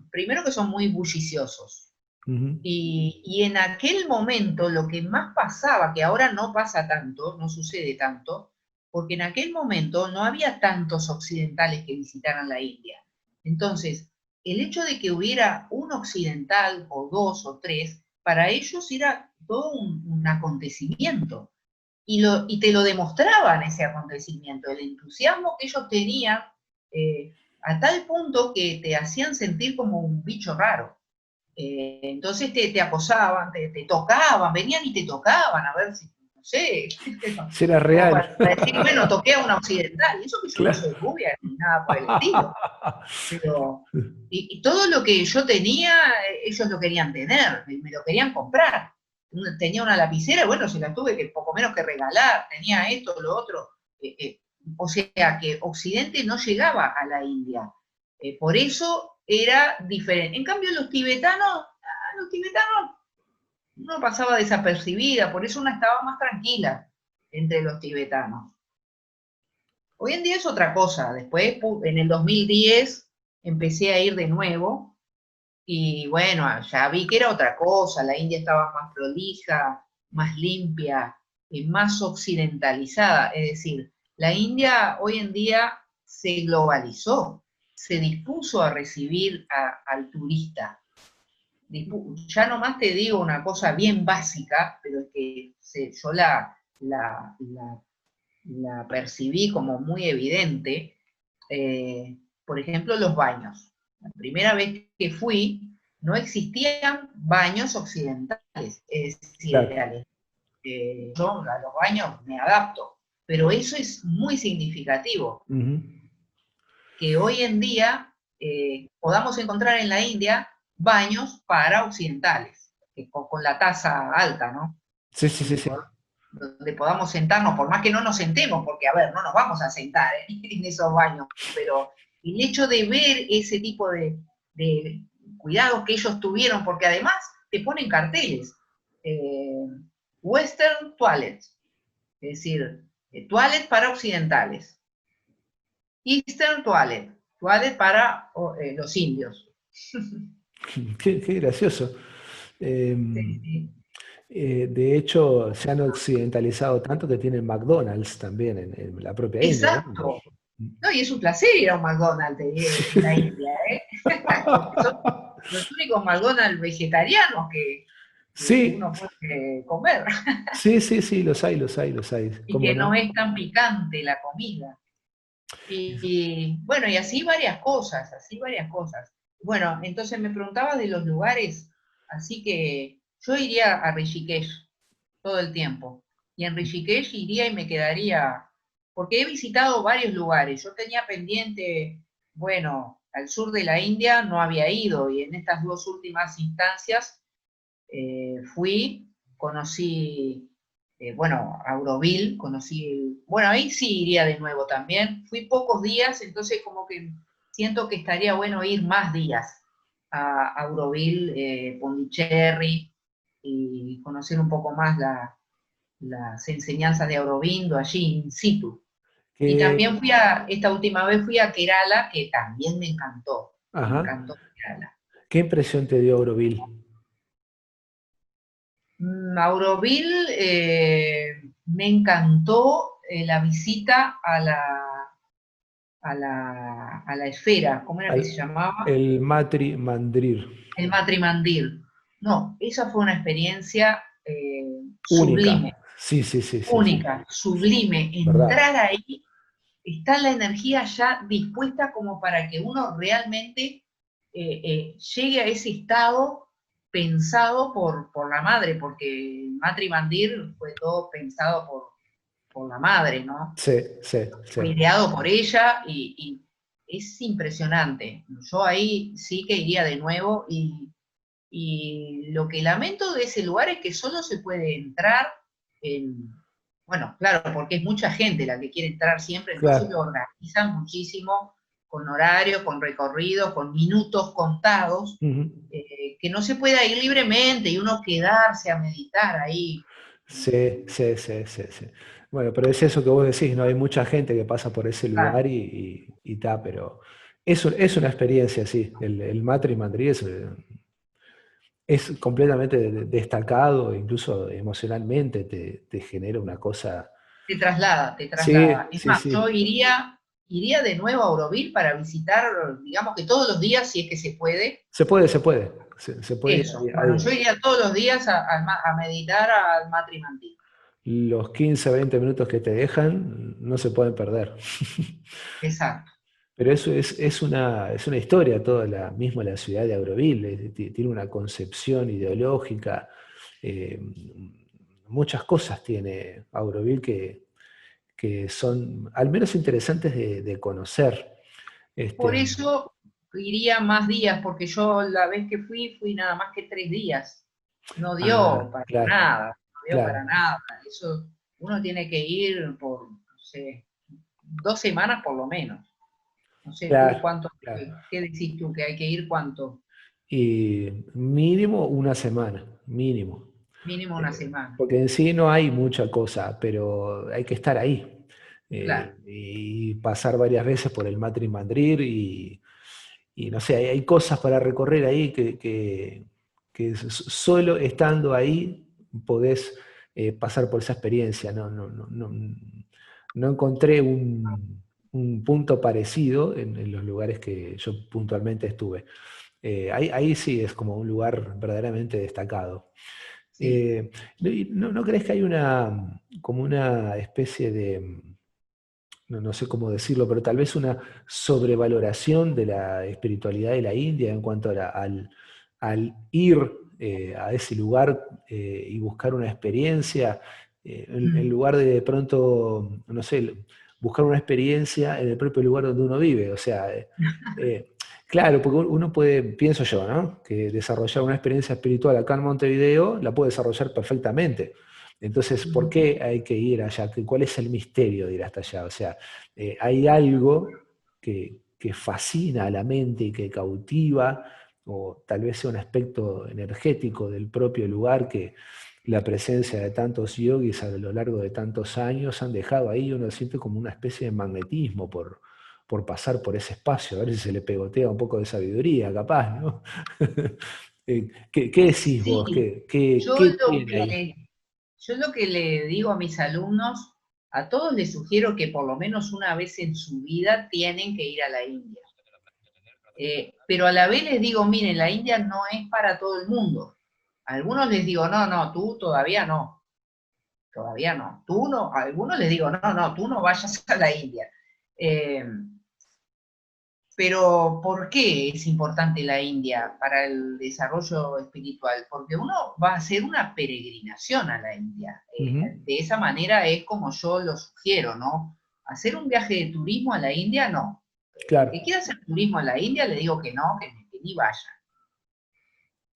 [SPEAKER 2] primero que son muy bulliciosos.
[SPEAKER 1] Ujú.
[SPEAKER 2] Y en aquel momento lo que más pasaba, que ahora no pasa tanto, no sucede tanto, porque en aquel momento no había tantos occidentales que visitaran la India. Entonces, el hecho de que hubiera un occidental o dos o tres, para ellos era todo un acontecimiento. Y te lo demostraban ese acontecimiento, el entusiasmo que ellos tenían, a tal punto que te hacían sentir como un bicho raro. Entonces te acosaban, te tocaban, venían y te tocaban a ver si, no sé,
[SPEAKER 1] Si era
[SPEAKER 2] como
[SPEAKER 1] real.
[SPEAKER 2] para decir, bueno, toqué a una occidental, y eso que yo no
[SPEAKER 1] Claro.
[SPEAKER 2] soy rubia ni nada por el estilo, pero, y todo lo que yo tenía, ellos lo querían tener, me lo querían comprar. Tenía una lapicera, bueno, se la tuve que poco menos que regalar, tenía esto, lo otro. O sea que Occidente no llegaba a la India. Por eso era diferente. En cambio, los tibetanos no pasaba desapercibida, por eso uno estaba más tranquila entre los tibetanos. Hoy en día es otra cosa. Después, en el 2010, empecé a ir de nuevo y bueno, ya vi que era otra cosa. La India estaba más prolija, más limpia, más occidentalizada. Es decir, la India hoy en día se globalizó, se dispuso a recibir al turista. Ya nomás te digo una cosa bien básica, pero es que yo la percibí como muy evidente. Por ejemplo, los baños. La primera vez que fui, no existían baños occidentales. Es decir,
[SPEAKER 1] Claro.
[SPEAKER 2] yo a los baños me adapto, pero eso es muy significativo,
[SPEAKER 1] Ujú.
[SPEAKER 2] que hoy en día podamos encontrar en la India baños para occidentales, con la tasa alta, ¿no?
[SPEAKER 1] Sí, sí, sí,
[SPEAKER 2] Y
[SPEAKER 1] sí.
[SPEAKER 2] donde podamos sentarnos, por más que no nos sentemos, porque a ver, no nos vamos a sentar en esos baños, pero el hecho de ver ese tipo de cuidados que ellos tuvieron, porque además te ponen carteles, eh, Western Toilet, es decir, toilet para occidentales, Eastern Toilet, toilet para los indios.
[SPEAKER 1] Qué gracioso.
[SPEAKER 2] Sí,
[SPEAKER 1] Em,
[SPEAKER 2] sí.
[SPEAKER 1] de hecho, se han occidentalizado tanto que tienen McDonald's también en la propia India, ¿no?
[SPEAKER 2] Exacto. No, y es un placer ir a un McDonald's en la India, ¿eh? Porque son los únicos McDonald's vegetarianos que
[SPEAKER 1] Sí,
[SPEAKER 2] uno puede comer.
[SPEAKER 1] sí, sí, sí, los hay, los hay, los hay.
[SPEAKER 2] Y
[SPEAKER 1] ¿Cómo
[SPEAKER 2] que no
[SPEAKER 1] no?
[SPEAKER 2] es tan picante la comida. Y bueno, y así varias cosas, así varias cosas. Bueno, entonces me preguntaba de los lugares, así que yo iría a Rishikesh todo el tiempo. Y en Rishikesh iría y me quedaría, porque he visitado varios lugares. Yo tenía pendiente, bueno, al sur de la India no había ido y en estas dos últimas instancias fui, conocí, bueno, Auroville, conocí, bueno, ahí sí iría de nuevo también. Fui pocos días, entonces como que siento que estaría bueno ir más días a Auroville, Pondicherry, y conocer un poco más las enseñanzas de Aurobindo allí in situ. Y
[SPEAKER 1] ¿Qué,
[SPEAKER 2] también esta última vez fui a Kerala, que también me
[SPEAKER 1] ajá,
[SPEAKER 2] encantó Kerala.
[SPEAKER 1] ¿qué impresión te dio Auroville?
[SPEAKER 2] Auroville, me encantó la visita a la esfera, ¿cómo era que se llamaba?
[SPEAKER 1] El Matri Mandrir.
[SPEAKER 2] El Matrimandir. No, esa fue una experiencia
[SPEAKER 1] Única.
[SPEAKER 2] sublime,
[SPEAKER 1] Sí, sí, sí, sí, sí.
[SPEAKER 2] única, sublime.
[SPEAKER 1] ¿Verdad?
[SPEAKER 2] Entrar ahí, está la energía ya dispuesta como para que uno realmente llegue a ese estado pensado por la madre, porque Matri Mandir fue todo pensado por la madre, ¿no?
[SPEAKER 1] Sí, sí, sí.
[SPEAKER 2] Fue ideado por ella y es impresionante. Yo ahí sí que iría de nuevo y lo que lamento de ese lugar es que solo se puede entrar bueno, claro, porque es mucha gente la que quiere entrar siempre, entonces lo
[SPEAKER 1] Claro.
[SPEAKER 2] organizan muchísimo, con horario, con recorrido, con minutos contados,
[SPEAKER 1] Ujú.
[SPEAKER 2] que no se pueda ir libremente y uno quedarse a meditar ahí.
[SPEAKER 1] Sí, sí, sí, sí, sí. Bueno, pero es eso que vos decís, ¿no? Hay mucha gente que pasa por ese lugar
[SPEAKER 2] Claro,
[SPEAKER 1] y ta, pero es una experiencia, sí. El Matri Mandrí es completamente destacado, incluso emocionalmente te genera una cosa.
[SPEAKER 2] te traslada, te traslada.
[SPEAKER 1] Sí,
[SPEAKER 2] Es
[SPEAKER 1] sí,
[SPEAKER 2] más, yo
[SPEAKER 1] sí.
[SPEAKER 2] iría de nuevo a Auroville para visitar, digamos que todos los días, si es que se puede,
[SPEAKER 1] Se puede, se puede. Se puede ir
[SPEAKER 2] eso.
[SPEAKER 1] a
[SPEAKER 2] Bueno, yo
[SPEAKER 1] diario.
[SPEAKER 2] iría todos los días a meditar al Matrimandí.
[SPEAKER 1] Los 15, 20 minutos que te dejan no se pueden perder.
[SPEAKER 2] Exacto.
[SPEAKER 1] Pero eso es una historia toda mismo la ciudad de Auroville, tiene una concepción ideológica, eh, muchas cosas tiene Auroville que son al menos interesantes de conocer.
[SPEAKER 2] Por
[SPEAKER 1] Este,
[SPEAKER 2] eso iría más días, porque yo la vez que fui nada más que 3 días. No dio para
[SPEAKER 1] claro,
[SPEAKER 2] nada, no dio
[SPEAKER 1] claro,
[SPEAKER 2] para nada. Eso uno tiene que ir por, no sé, 2 semanas por lo menos. No sé, tú
[SPEAKER 1] claro,
[SPEAKER 2] cuánto,
[SPEAKER 1] claro.
[SPEAKER 2] qué decís tú, que hay que ir cuánto,
[SPEAKER 1] Y mínimo una semana, mínimo.
[SPEAKER 2] mínimo una semana.
[SPEAKER 1] Porque en sí no hay mucha cosa, pero hay que estar ahí.
[SPEAKER 2] claro.
[SPEAKER 1] y pasar varias veces por el Matri Madrid y no sé, hay cosas para recorrer ahí que solo estando ahí podés pasar por esa experiencia. No encontré un punto parecido en los lugares que yo puntualmente estuve. Ahí sí es como un lugar verdaderamente destacado.
[SPEAKER 2] Sí.
[SPEAKER 1] ¿No crees que hay como una especie de, no sé cómo decirlo, pero tal vez una sobrevaloración de la espiritualidad de la India en cuanto al ir a ese lugar y buscar una experiencia, en
[SPEAKER 2] Mm.
[SPEAKER 1] lugar de pronto, no sé, buscar una experiencia en el propio lugar donde uno vive? O sea, eh, claro, porque uno puede, pienso yo, ¿no? Que desarrollar una experiencia espiritual acá en Montevideo la puede desarrollar perfectamente. Entonces, ¿por
[SPEAKER 2] Ujú.
[SPEAKER 1] qué hay que ir allá? ¿Cuál es el misterio de ir hasta allá? O sea, hay algo que fascina a la mente y que cautiva, o tal vez sea un aspecto energético del propio lugar que la presencia de tantos yogis a lo largo de tantos años han dejado ahí, uno siente como una especie de magnetismo por pasar por ese espacio, a ver si se le pegotea un poco de sabiduría, capaz, ¿no? ¿Qué decís vos?
[SPEAKER 2] Sí, yo
[SPEAKER 1] ¿Qué
[SPEAKER 2] lo
[SPEAKER 1] tiene ahí?
[SPEAKER 2] que, yo lo que le digo a mis alumnos, a todos les sugiero que por lo menos una vez en su vida tienen que ir a la India. Pero a la vez les digo, miren, la India no es para todo el mundo. A algunos les digo, no, no, tú todavía no, tú no. A algunos les digo, no, no, tú no vayas a la India. Eh, Pero ¿por qué es importante la India para el desarrollo espiritual? Porque uno va a hacer una peregrinación a la India.
[SPEAKER 1] Ujú.
[SPEAKER 2] De esa manera es como yo lo sugiero, ¿no? Hacer un viaje de turismo a la India, no. El
[SPEAKER 1] Claro,
[SPEAKER 2] que quiera hacer turismo a la India, le digo que no, que ni vaya.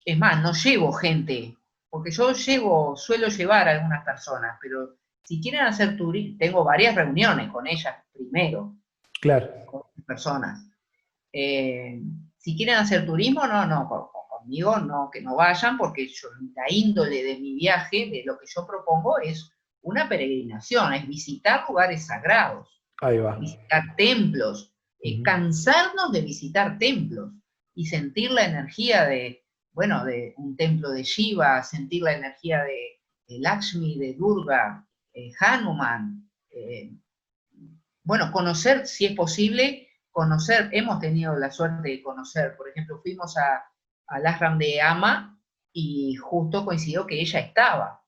[SPEAKER 2] Es más, no llevo gente, porque yo suelo llevar a algunas personas, pero si quieren hacer turismo, tengo varias reuniones con ellas primero,
[SPEAKER 1] claro.
[SPEAKER 2] con personas. Eh, si quieren hacer turismo, no, no, conmigo no, que no vayan, porque la índole de mi viaje, de lo que yo propongo, es una peregrinación, es visitar lugares sagrados,
[SPEAKER 1] Ahí va.
[SPEAKER 2] visitar templos,
[SPEAKER 1] Ujú.
[SPEAKER 2] cansarnos de visitar templos y sentir la energía de, bueno, de un templo de Shiva, sentir la energía de Lakshmi, de Durga, Hanuman, bueno, conocer, si es posible, conocer, hemos tenido la suerte de conocer, por ejemplo, fuimos al ashram de Ama y justo coincidió que ella estaba.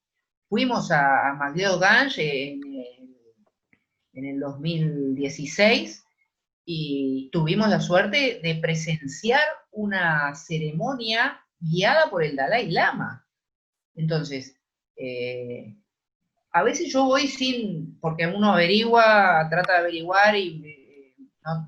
[SPEAKER 2] Fuimos a Magdeo Ganj en el 2016 y tuvimos la suerte de presenciar una ceremonia guiada por el Dalai Lama. Entonces, a veces yo voy sin, porque uno averigua, trata de averiguar y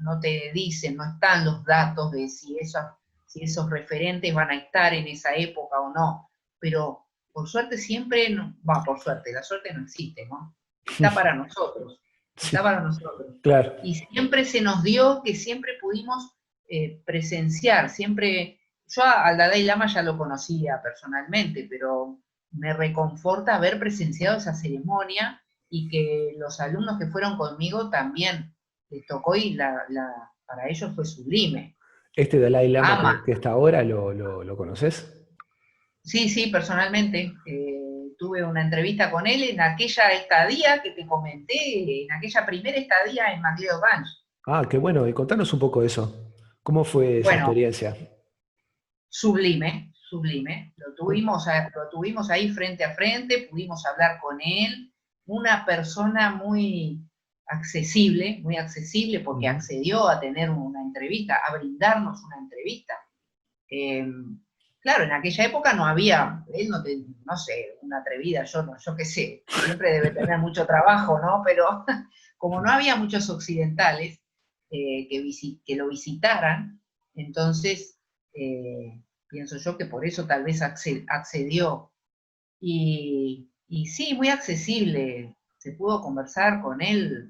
[SPEAKER 2] no te dicen, no están los datos de si esos referentes van a estar en esa época o no, pero por suerte siempre, va, por suerte, la suerte no existe, ¿no? Está para nosotros, está
[SPEAKER 1] Sí,
[SPEAKER 2] para nosotros.
[SPEAKER 1] claro.
[SPEAKER 2] Y siempre se nos dio que siempre pudimos presenciar, siempre, yo al Dalai Lama ya lo conocía personalmente, pero me reconforta haber presenciado esa ceremonia y que los alumnos que fueron conmigo también les tocó y para ellos fue sublime.
[SPEAKER 1] Este Dalai Lama
[SPEAKER 2] Ama.
[SPEAKER 1] que está ahora, ¿lo conoces?
[SPEAKER 2] Sí, sí, personalmente. Tuve una entrevista con él en aquella estadía que te comenté, en aquella primera estadía en MacLeod Ganj.
[SPEAKER 1] Ah, qué bueno. Y contanos un poco de eso. ¿Cómo fue esa
[SPEAKER 2] Bueno,
[SPEAKER 1] experiencia?
[SPEAKER 2] sublime, sublime.
[SPEAKER 1] Cu-
[SPEAKER 2] Lo tuvimos ahí frente a frente, pudimos hablar con él. Una persona muy accesible porque
[SPEAKER 1] Ujú.
[SPEAKER 2] accedió a tener una entrevista, a brindarnos una entrevista. Eh, claro, en aquella época no había, él no sé, una atrevida, yo qué sé, siempre debe tener mucho trabajo, ¿no? Pero como no había muchos occidentales que lo visitaran, entonces pienso yo que por eso tal vez accedió. Y sí, muy accesible, se pudo conversar con él.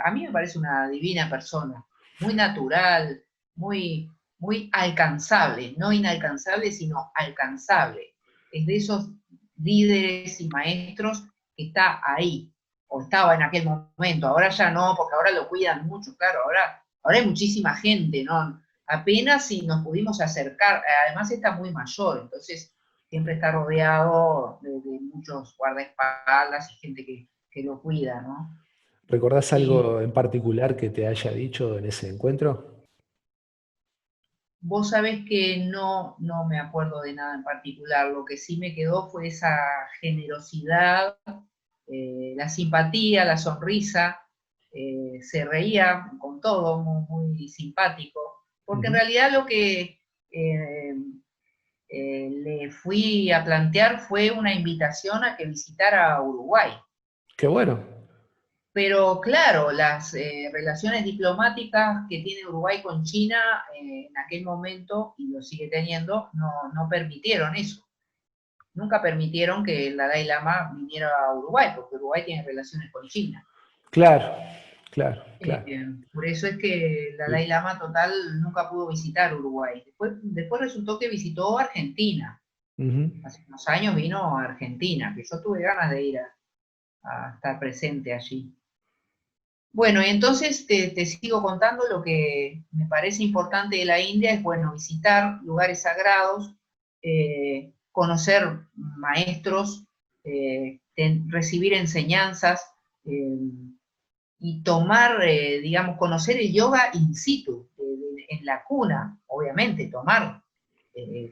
[SPEAKER 2] A mí me parece una divina persona, muy natural, muy alcanzable, no inalcanzable, sino alcanzable. Es de esos líderes y maestros que está ahí. o estaba en aquel momento. Ahora ya no, porque ahora lo cuidan mucho, claro, ahora hay muchísima gente, ¿no? Apenas si nos pudimos acercar, además está muy mayor, entonces siempre está rodeado de muchos guardaespaldas y gente que lo cuida, ¿no?
[SPEAKER 1] ¿Recordás
[SPEAKER 2] Y
[SPEAKER 1] algo en particular que te haya dicho en ese encuentro?
[SPEAKER 2] vos sabés que no me acuerdo de nada en particular, lo que sí me quedó fue esa generosidad, la simpatía, la sonrisa, se reía con todo, muy simpático, porque en
[SPEAKER 1] Ujú.
[SPEAKER 2] realidad lo que eh, le fui a plantear fue una invitación a que visitara Uruguay.
[SPEAKER 1] Qué bueno.
[SPEAKER 2] Pero claro, las relaciones diplomáticas que tiene Uruguay con China en aquel momento, y lo sigue teniendo, no permitieron eso. Nunca permitieron que el Dalai Lama viniera a Uruguay, porque Uruguay tiene relaciones con China.
[SPEAKER 1] Claro, claro, claro.
[SPEAKER 2] Por eso es que el Dalai Lama total nunca pudo visitar Uruguay. Después resultó que visitó Argentina.
[SPEAKER 1] Ujú.
[SPEAKER 2] Hace unos años vino a Argentina, que yo tuve ganas de ir a estar presente allí. Bueno, y entonces te sigo contando lo que me parece importante de la India, es, bueno, visitar lugares sagrados, conocer maestros, recibir enseñanzas eh, y tomar, digamos, conocer el yoga in situ, en la cuna, obviamente, tomar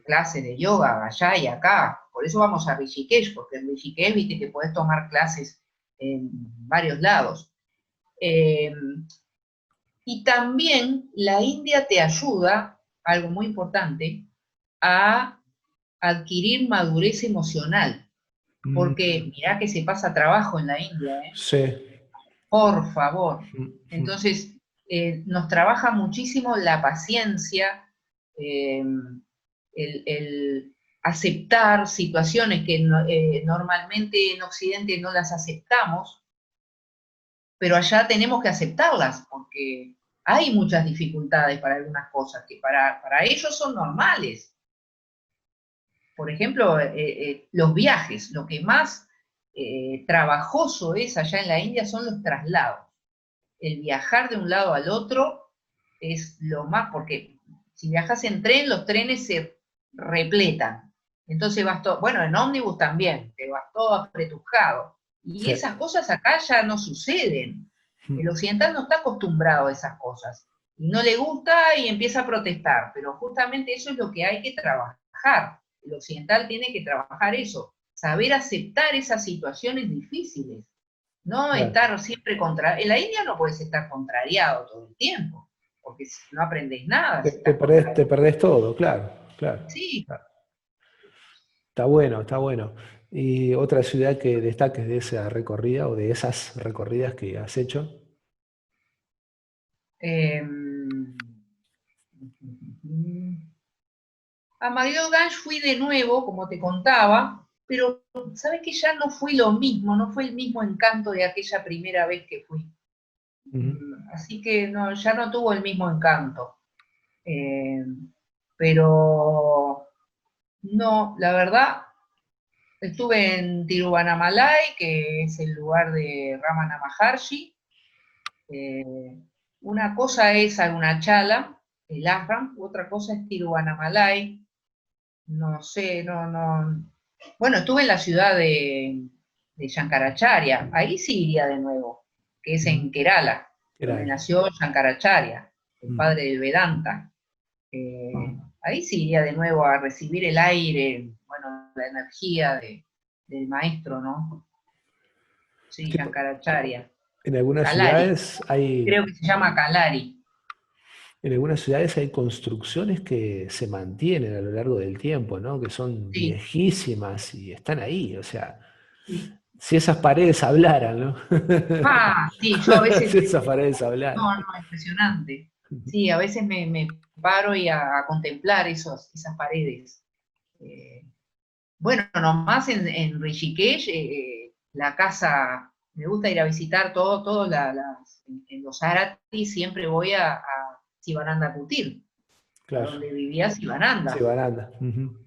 [SPEAKER 2] clases de yoga allá y acá. Por eso vamos a Rishikesh, porque en Rishikesh viste que podés tomar clases en varios lados. Eh, y también la India te ayuda, algo muy importante, a adquirir madurez emocional,
[SPEAKER 1] Mm,
[SPEAKER 2] porque mirá que se pasa trabajo en la India, ¿eh?
[SPEAKER 1] sí.
[SPEAKER 2] Por favor.
[SPEAKER 1] Mm, mm.
[SPEAKER 2] Entonces, nos trabaja muchísimo la paciencia, eh, el aceptar situaciones que normalmente en Occidente no las aceptamos, pero allá tenemos que aceptarlas, porque hay muchas dificultades para algunas cosas que para ellos son normales. Por ejemplo, los viajes, lo que más trabajoso es allá en la India son los traslados. El viajar de un lado al otro es lo más, porque si viajas en tren, los trenes se repletan. Entonces vas todo, bueno, en ómnibus también, te vas todo apretujado. Y
[SPEAKER 1] Sí.
[SPEAKER 2] esas cosas acá ya no suceden.
[SPEAKER 1] Mm.
[SPEAKER 2] El occidental no está acostumbrado a esas cosas. Y no le gusta y empieza a protestar, pero justamente eso es lo que hay que trabajar. El occidental tiene que trabajar eso, saber aceptar esas situaciones difíciles, no
[SPEAKER 1] Claro.
[SPEAKER 2] estar siempre contra. En la India no puedes estar contrariado todo el tiempo, porque no aprendes nada si estás
[SPEAKER 1] Te
[SPEAKER 2] contrariado.
[SPEAKER 1] perdés todo, claro, claro,
[SPEAKER 2] Sí,
[SPEAKER 1] claro. Está bueno, está bueno. ¿Y otra ciudad que destaques de esa recorrida o de esas recorridas que has hecho?
[SPEAKER 2] eh, a Ganj fui de nuevo, como te contaba, pero sabes que ya no fue lo mismo, no fue el mismo encanto de aquella primera vez que fui.
[SPEAKER 1] Ujú.
[SPEAKER 2] Así que no, ya no tuvo el mismo encanto. Eh, pero no, la verdad, estuve en Tiruvannamalai, que es el lugar de Ramana Maharshi. Eh, una cosa es Arunachala, el ashram, otra cosa es Tiruvannamalai. No sé, no. Bueno, estuve en la ciudad de Shankaracharya, ahí sí iría de nuevo, que es
[SPEAKER 1] Ujú.
[SPEAKER 2] en Kerala,
[SPEAKER 1] Era
[SPEAKER 2] donde
[SPEAKER 1] ahí.
[SPEAKER 2] nació Shankaracharya, el
[SPEAKER 1] Ujú.
[SPEAKER 2] padre del Vedanta. Ahí sí iría de nuevo a recibir el aire, bueno, la energía del maestro, ¿no? Sí,
[SPEAKER 1] Sí,
[SPEAKER 2] Shankaracharya.
[SPEAKER 1] en algunas
[SPEAKER 2] Kalari,
[SPEAKER 1] ciudades hay,
[SPEAKER 2] creo que se llama Kalari.
[SPEAKER 1] en algunas ciudades hay construcciones que se mantienen a lo largo del tiempo, ¿no? Que son
[SPEAKER 2] Sí,
[SPEAKER 1] viejísimas y están ahí. O sea,
[SPEAKER 2] sí.
[SPEAKER 1] si esas paredes hablaran, ¿no?
[SPEAKER 2] Ah, sí, yo a veces,
[SPEAKER 1] Si esas paredes hablaran.
[SPEAKER 2] no, impresionante. Sí, a veces me paro y a contemplar esas paredes. Eh, bueno, nomás en Rishikesh, la casa, me gusta ir a visitar todo en los Aratis siempre voy a Sivananda Kutir, a
[SPEAKER 1] Claro.
[SPEAKER 2] donde vivía
[SPEAKER 1] Sí,
[SPEAKER 2] Sivananda.
[SPEAKER 1] baranda. Ujú.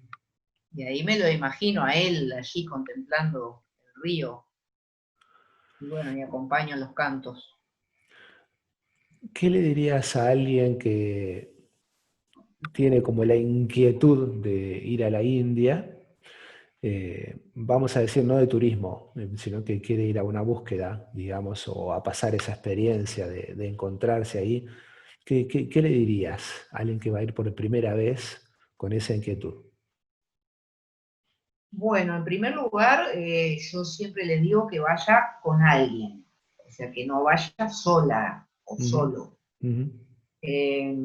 [SPEAKER 2] Y ahí me lo imagino a él allí contemplando el río. Y bueno, y acompañan los cantos.
[SPEAKER 1] ¿Qué le dirías a alguien que tiene como la inquietud de ir a la India? Vamos a decir, no de turismo, sino que quiere ir a una búsqueda, digamos, o a pasar esa experiencia de encontrarse ahí. ¿Qué le dirías a alguien que va a ir por primera vez con esa inquietud?
[SPEAKER 2] Bueno, en primer lugar, yo siempre les digo que vaya con alguien, o sea, que no vaya sola o
[SPEAKER 1] Ujú,
[SPEAKER 2] solo.
[SPEAKER 1] ujú.
[SPEAKER 2] Eh,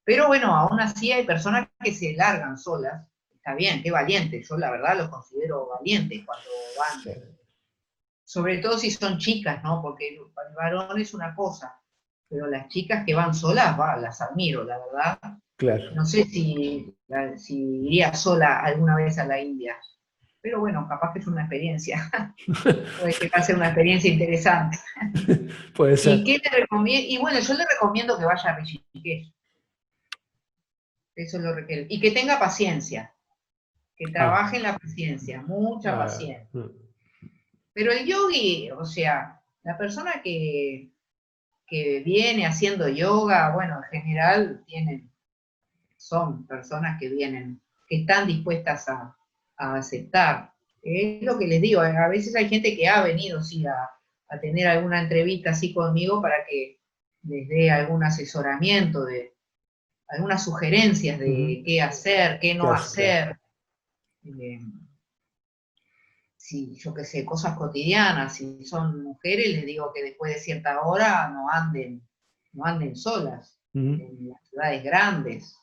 [SPEAKER 2] pero bueno, aún así hay personas que se largan solas. Está bien, qué valiente. Yo la verdad los considero valientes cuando van,
[SPEAKER 1] Sí,
[SPEAKER 2] sobre todo si son chicas, ¿no? Porque el varón es una cosa, pero las chicas que van solas, va, las admiro, la verdad.
[SPEAKER 1] claro.
[SPEAKER 2] No sé si iría sola alguna vez a la India, pero bueno, capaz que es una experiencia. Puede que va a ser una experiencia interesante.
[SPEAKER 1] Puede
[SPEAKER 2] ¿Y
[SPEAKER 1] ser.
[SPEAKER 2] qué le recomiendo? Y bueno, yo le recomiendo que vaya a Rishikesh. Eso es lo que... Y que tenga paciencia, que
[SPEAKER 1] Ah,
[SPEAKER 2] trabaje en la paciencia, mucha
[SPEAKER 1] ah,
[SPEAKER 2] paciencia. Pero el yogi, o sea, la persona que viene haciendo yoga, bueno, en general son personas que vienen, que están dispuestas a aceptar. Es lo que les digo, a veces hay gente que ha venido, sí, a tener alguna entrevista así conmigo para que les dé algún asesoramiento, de algunas sugerencias
[SPEAKER 1] ujú.
[SPEAKER 2] de qué hacer, qué no
[SPEAKER 1] Claro.
[SPEAKER 2] hacer. Eh, si yo qué sé, cosas cotidianas, si son mujeres, les digo que después de cierta hora no anden solas
[SPEAKER 1] Ujú.
[SPEAKER 2] en las ciudades grandes,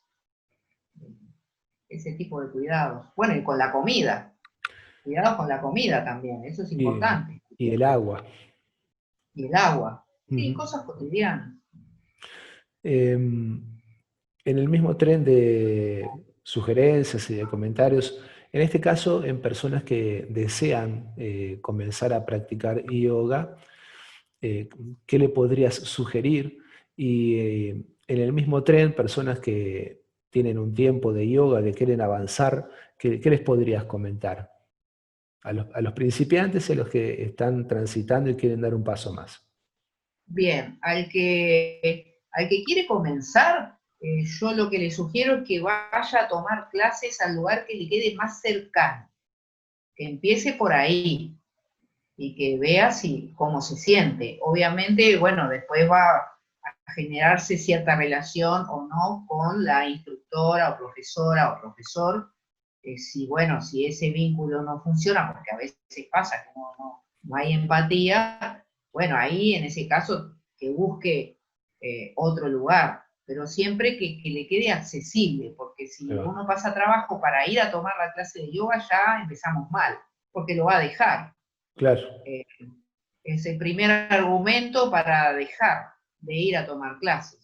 [SPEAKER 2] ese tipo de cuidados. Bueno, y con la comida, cuidados con la comida también, eso es
[SPEAKER 1] Y,
[SPEAKER 2] importante.
[SPEAKER 1] y el agua.
[SPEAKER 2] Y el agua, sí,
[SPEAKER 1] Ujú.
[SPEAKER 2] cosas cotidianas.
[SPEAKER 1] En el mismo tren de sugerencias y de comentarios, en este caso en personas que desean comenzar a practicar yoga, eh, ¿qué le podrías sugerir? Y en el mismo tren, personas que tienen un tiempo de yoga, que quieren avanzar, ¿qué les podrías comentar? A los principiantes y a los que están transitando y quieren dar un paso más.
[SPEAKER 2] Bien, al que quiere comenzar, yo lo que le sugiero es que vaya a tomar clases al lugar que le quede más cercano, que empiece por ahí, y que vea cómo se siente. Obviamente, bueno, después va a generarse cierta relación o no con la instructora o profesora o profesor, si, bueno, si ese vínculo no funciona, porque a veces pasa que no hay empatía, bueno, ahí en ese caso que busque otro lugar, pero siempre que le quede accesible, porque
[SPEAKER 1] Ahí
[SPEAKER 2] si
[SPEAKER 1] va.
[SPEAKER 2] uno pasa trabajo para ir a tomar la clase de yoga, ya empezamos mal, porque lo va a dejar.
[SPEAKER 1] Claro.
[SPEAKER 2] Eh, es el primer argumento para dejar de ir a tomar clases,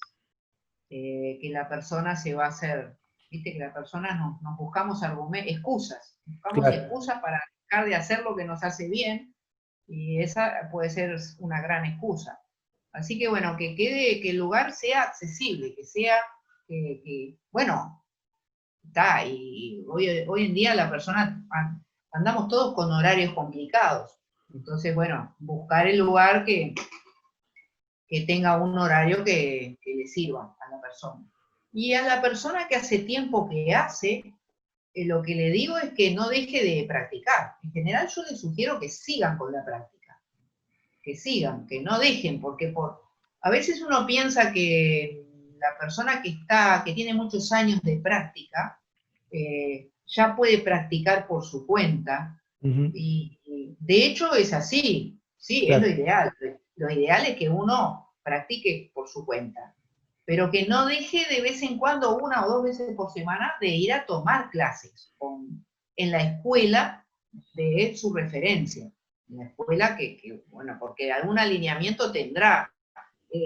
[SPEAKER 2] que la persona se va a hacer, viste que la persona nos buscamos buscamos
[SPEAKER 1] Claro.
[SPEAKER 2] excusas para dejar de hacer lo que nos hace bien, y esa puede ser una gran excusa. Así que bueno, que quede, que el lugar sea accesible, que sea, bueno, está, y hoy en día la persona, andamos todos con horarios complicados. Entonces, bueno, buscar el lugar que tenga un horario que le sirva a la persona. Y a la persona que hace tiempo que hace, lo que le digo es que no deje de practicar. En general yo les sugiero que sigan con la práctica, que sigan, que no dejen, porque a veces uno piensa que la persona que tiene muchos años de práctica, ya puede practicar por su cuenta,
[SPEAKER 1] Ujú.
[SPEAKER 2] y de hecho es así, sí, es lo
[SPEAKER 1] Claro.
[SPEAKER 2] ideal. Lo ideal es que uno practique por su cuenta, pero que no deje de vez en cuando, una o dos veces por semana, de ir a tomar clases en la escuela de su referencia. En la escuela bueno, porque algún alineamiento tendrá.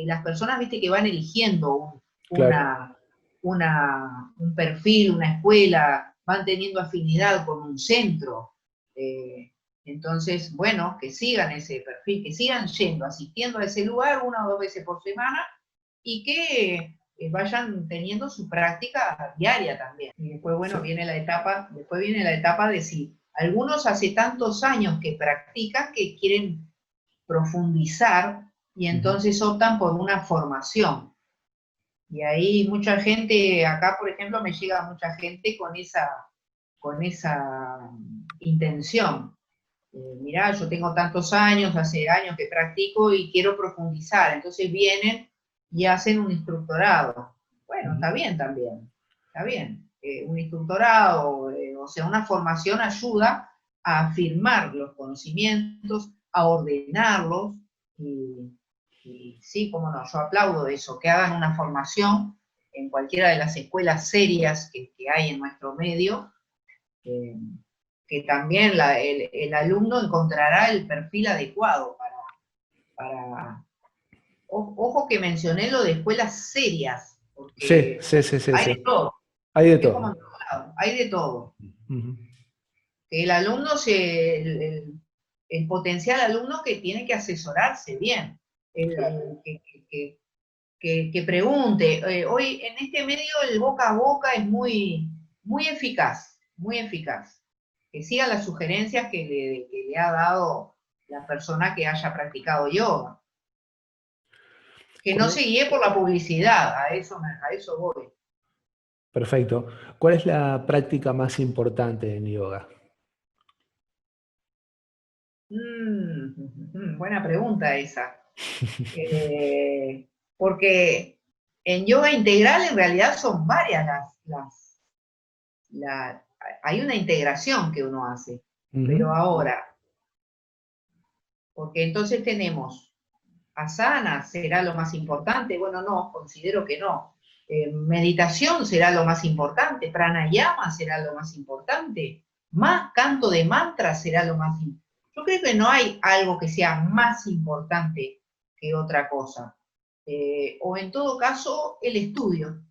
[SPEAKER 2] Las personas, viste, que van eligiendo
[SPEAKER 1] Claro.
[SPEAKER 2] un perfil, una escuela, van teniendo afinidad con un centro. Eh, entonces, bueno, que sigan ese perfil, que sigan yendo, asistiendo a ese lugar una o dos veces por semana, y que vayan teniendo su práctica diaria también. Y después,
[SPEAKER 1] Sí.
[SPEAKER 2] bueno, después viene la etapa de si algunos hace tantos años que practican que quieren profundizar y entonces optan por una formación. Y ahí mucha gente, acá por ejemplo me llega mucha gente con esa intención. Mirá, yo tengo tantos años, hace años que practico y quiero profundizar, entonces vienen y hacen un instructorado. Bueno, está bien también, está bien. Un instructorado, o sea, una formación ayuda a afirmar los conocimientos, a ordenarlos, y sí, cómo no, yo aplaudo eso, que hagan una formación en cualquiera de las escuelas serias que hay en nuestro medio, que también el alumno encontrará el perfil adecuado para... Ojo que mencioné lo de escuelas serias,
[SPEAKER 1] Sí,
[SPEAKER 2] porque
[SPEAKER 1] sí, sí, sí,
[SPEAKER 2] hay de
[SPEAKER 1] sí.
[SPEAKER 2] todo,
[SPEAKER 1] Hay de
[SPEAKER 2] es como
[SPEAKER 1] todo.
[SPEAKER 2] en todos lados, hay de todo.
[SPEAKER 1] Ujú.
[SPEAKER 2] El alumno, el potencial alumno que tiene que asesorarse bien, que pregunte. Hoy en este medio el boca a boca es muy eficaz, muy eficaz. Que siga las sugerencias que le ha dado la persona que haya practicado yoga. Que no
[SPEAKER 1] ¿Cuál
[SPEAKER 2] se
[SPEAKER 1] es?
[SPEAKER 2] guíe por la publicidad, a eso voy.
[SPEAKER 1] Perfecto. ¿Cuál es la práctica más importante en yoga?
[SPEAKER 2] Buena pregunta esa. Porque en yoga integral en realidad son varias la- hay una integración que uno hace. Pero
[SPEAKER 1] Ujú.
[SPEAKER 2] ahora, porque entonces tenemos asana, será lo más importante. Bueno, no, considero que no. Meditación será lo más importante, pranayama será lo más importante, más canto de mantra será lo más importante. Yo creo que no hay algo que sea más importante que otra cosa. O en todo caso, el estudio.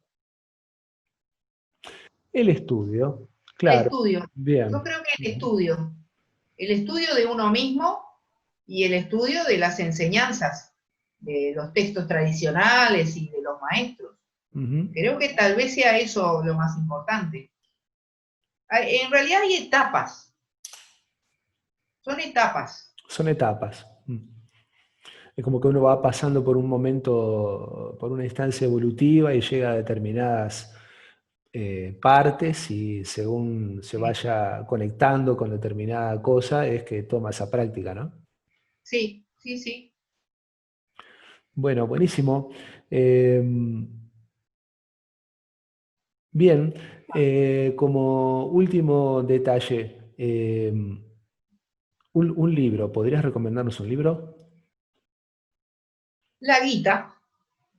[SPEAKER 1] El estudio,
[SPEAKER 2] El
[SPEAKER 1] claro,
[SPEAKER 2] estudio. Yo
[SPEAKER 1] bien.
[SPEAKER 2] creo que
[SPEAKER 1] Ujú.
[SPEAKER 2] el estudio de uno mismo y el estudio de las enseñanzas, de los textos tradicionales y de los maestros.
[SPEAKER 1] Ujú.
[SPEAKER 2] Creo que tal vez sea eso lo más importante. En realidad hay etapas, son etapas.
[SPEAKER 1] Son etapas. Es como que uno va pasando por un momento, por una instancia evolutiva y llega a determinadas partes y según se
[SPEAKER 2] Sí,
[SPEAKER 1] vaya conectando con determinada cosa es que toma esa práctica, ¿no?
[SPEAKER 2] sí, sí, sí.
[SPEAKER 1] Bueno, buenísimo. Eh, Bien, como último detalle, un libro, ¿podrías recomendarnos un libro?
[SPEAKER 2] La Gita,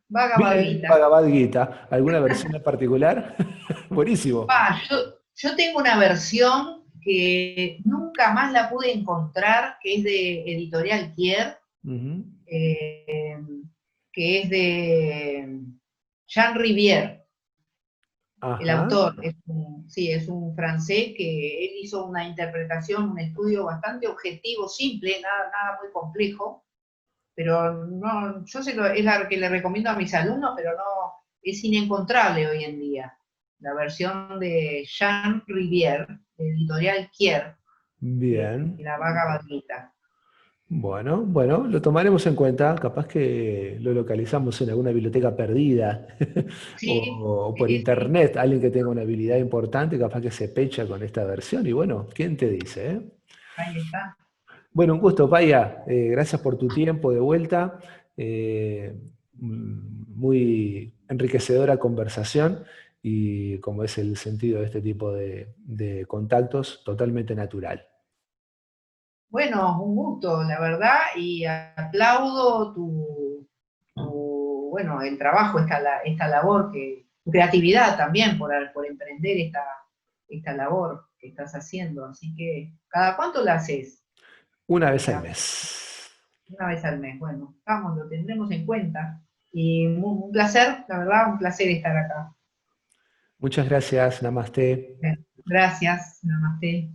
[SPEAKER 2] Bhagavad
[SPEAKER 1] Bien,
[SPEAKER 2] Gita.
[SPEAKER 1] Bhagavad Gita. ¿Alguna versión en particular? Buenísimo.
[SPEAKER 2] Yo tengo una versión que nunca más la pude encontrar, que es de Editorial Kier,
[SPEAKER 1] Ujú.
[SPEAKER 2] eh, que es de Jean Rivière. El
[SPEAKER 1] Ajá,
[SPEAKER 2] autor sí, es un francés que él hizo una interpretación, un estudio bastante objetivo, simple, nada muy complejo, pero no, yo sé que es la que le recomiendo a mis alumnos, pero no, es inencontrable hoy en día. La versión de Jean Rivière, de Editorial Kier, de
[SPEAKER 1] bien.
[SPEAKER 2] la Bhagavad Gita.
[SPEAKER 1] Bueno, bueno, lo tomaremos en cuenta. Capaz que lo localizamos en alguna biblioteca perdida
[SPEAKER 2] Sí,
[SPEAKER 1] o por
[SPEAKER 2] sí, sí,
[SPEAKER 1] internet. Alguien que tenga una habilidad importante, capaz que se pecha con esta versión. Y bueno, ¿quién te dice, eh?
[SPEAKER 2] ahí está.
[SPEAKER 1] Bueno, un gusto, Paya. Gracias por tu tiempo de vuelta. Muy enriquecedora conversación y como es el sentido de este tipo de contactos, totalmente natural.
[SPEAKER 2] Bueno, un gusto, la verdad, y aplaudo bueno, el trabajo, esta labor, tu creatividad también por emprender esta labor que estás haciendo. Así que, ¿cada cuánto la haces?
[SPEAKER 1] Una vez al
[SPEAKER 2] La-
[SPEAKER 1] mes.
[SPEAKER 2] una vez al mes. Bueno, vamos, lo tendremos en cuenta. Y un placer, la verdad, un placer estar acá.
[SPEAKER 1] Muchas gracias, Namaste.
[SPEAKER 2] Gracias, namaste.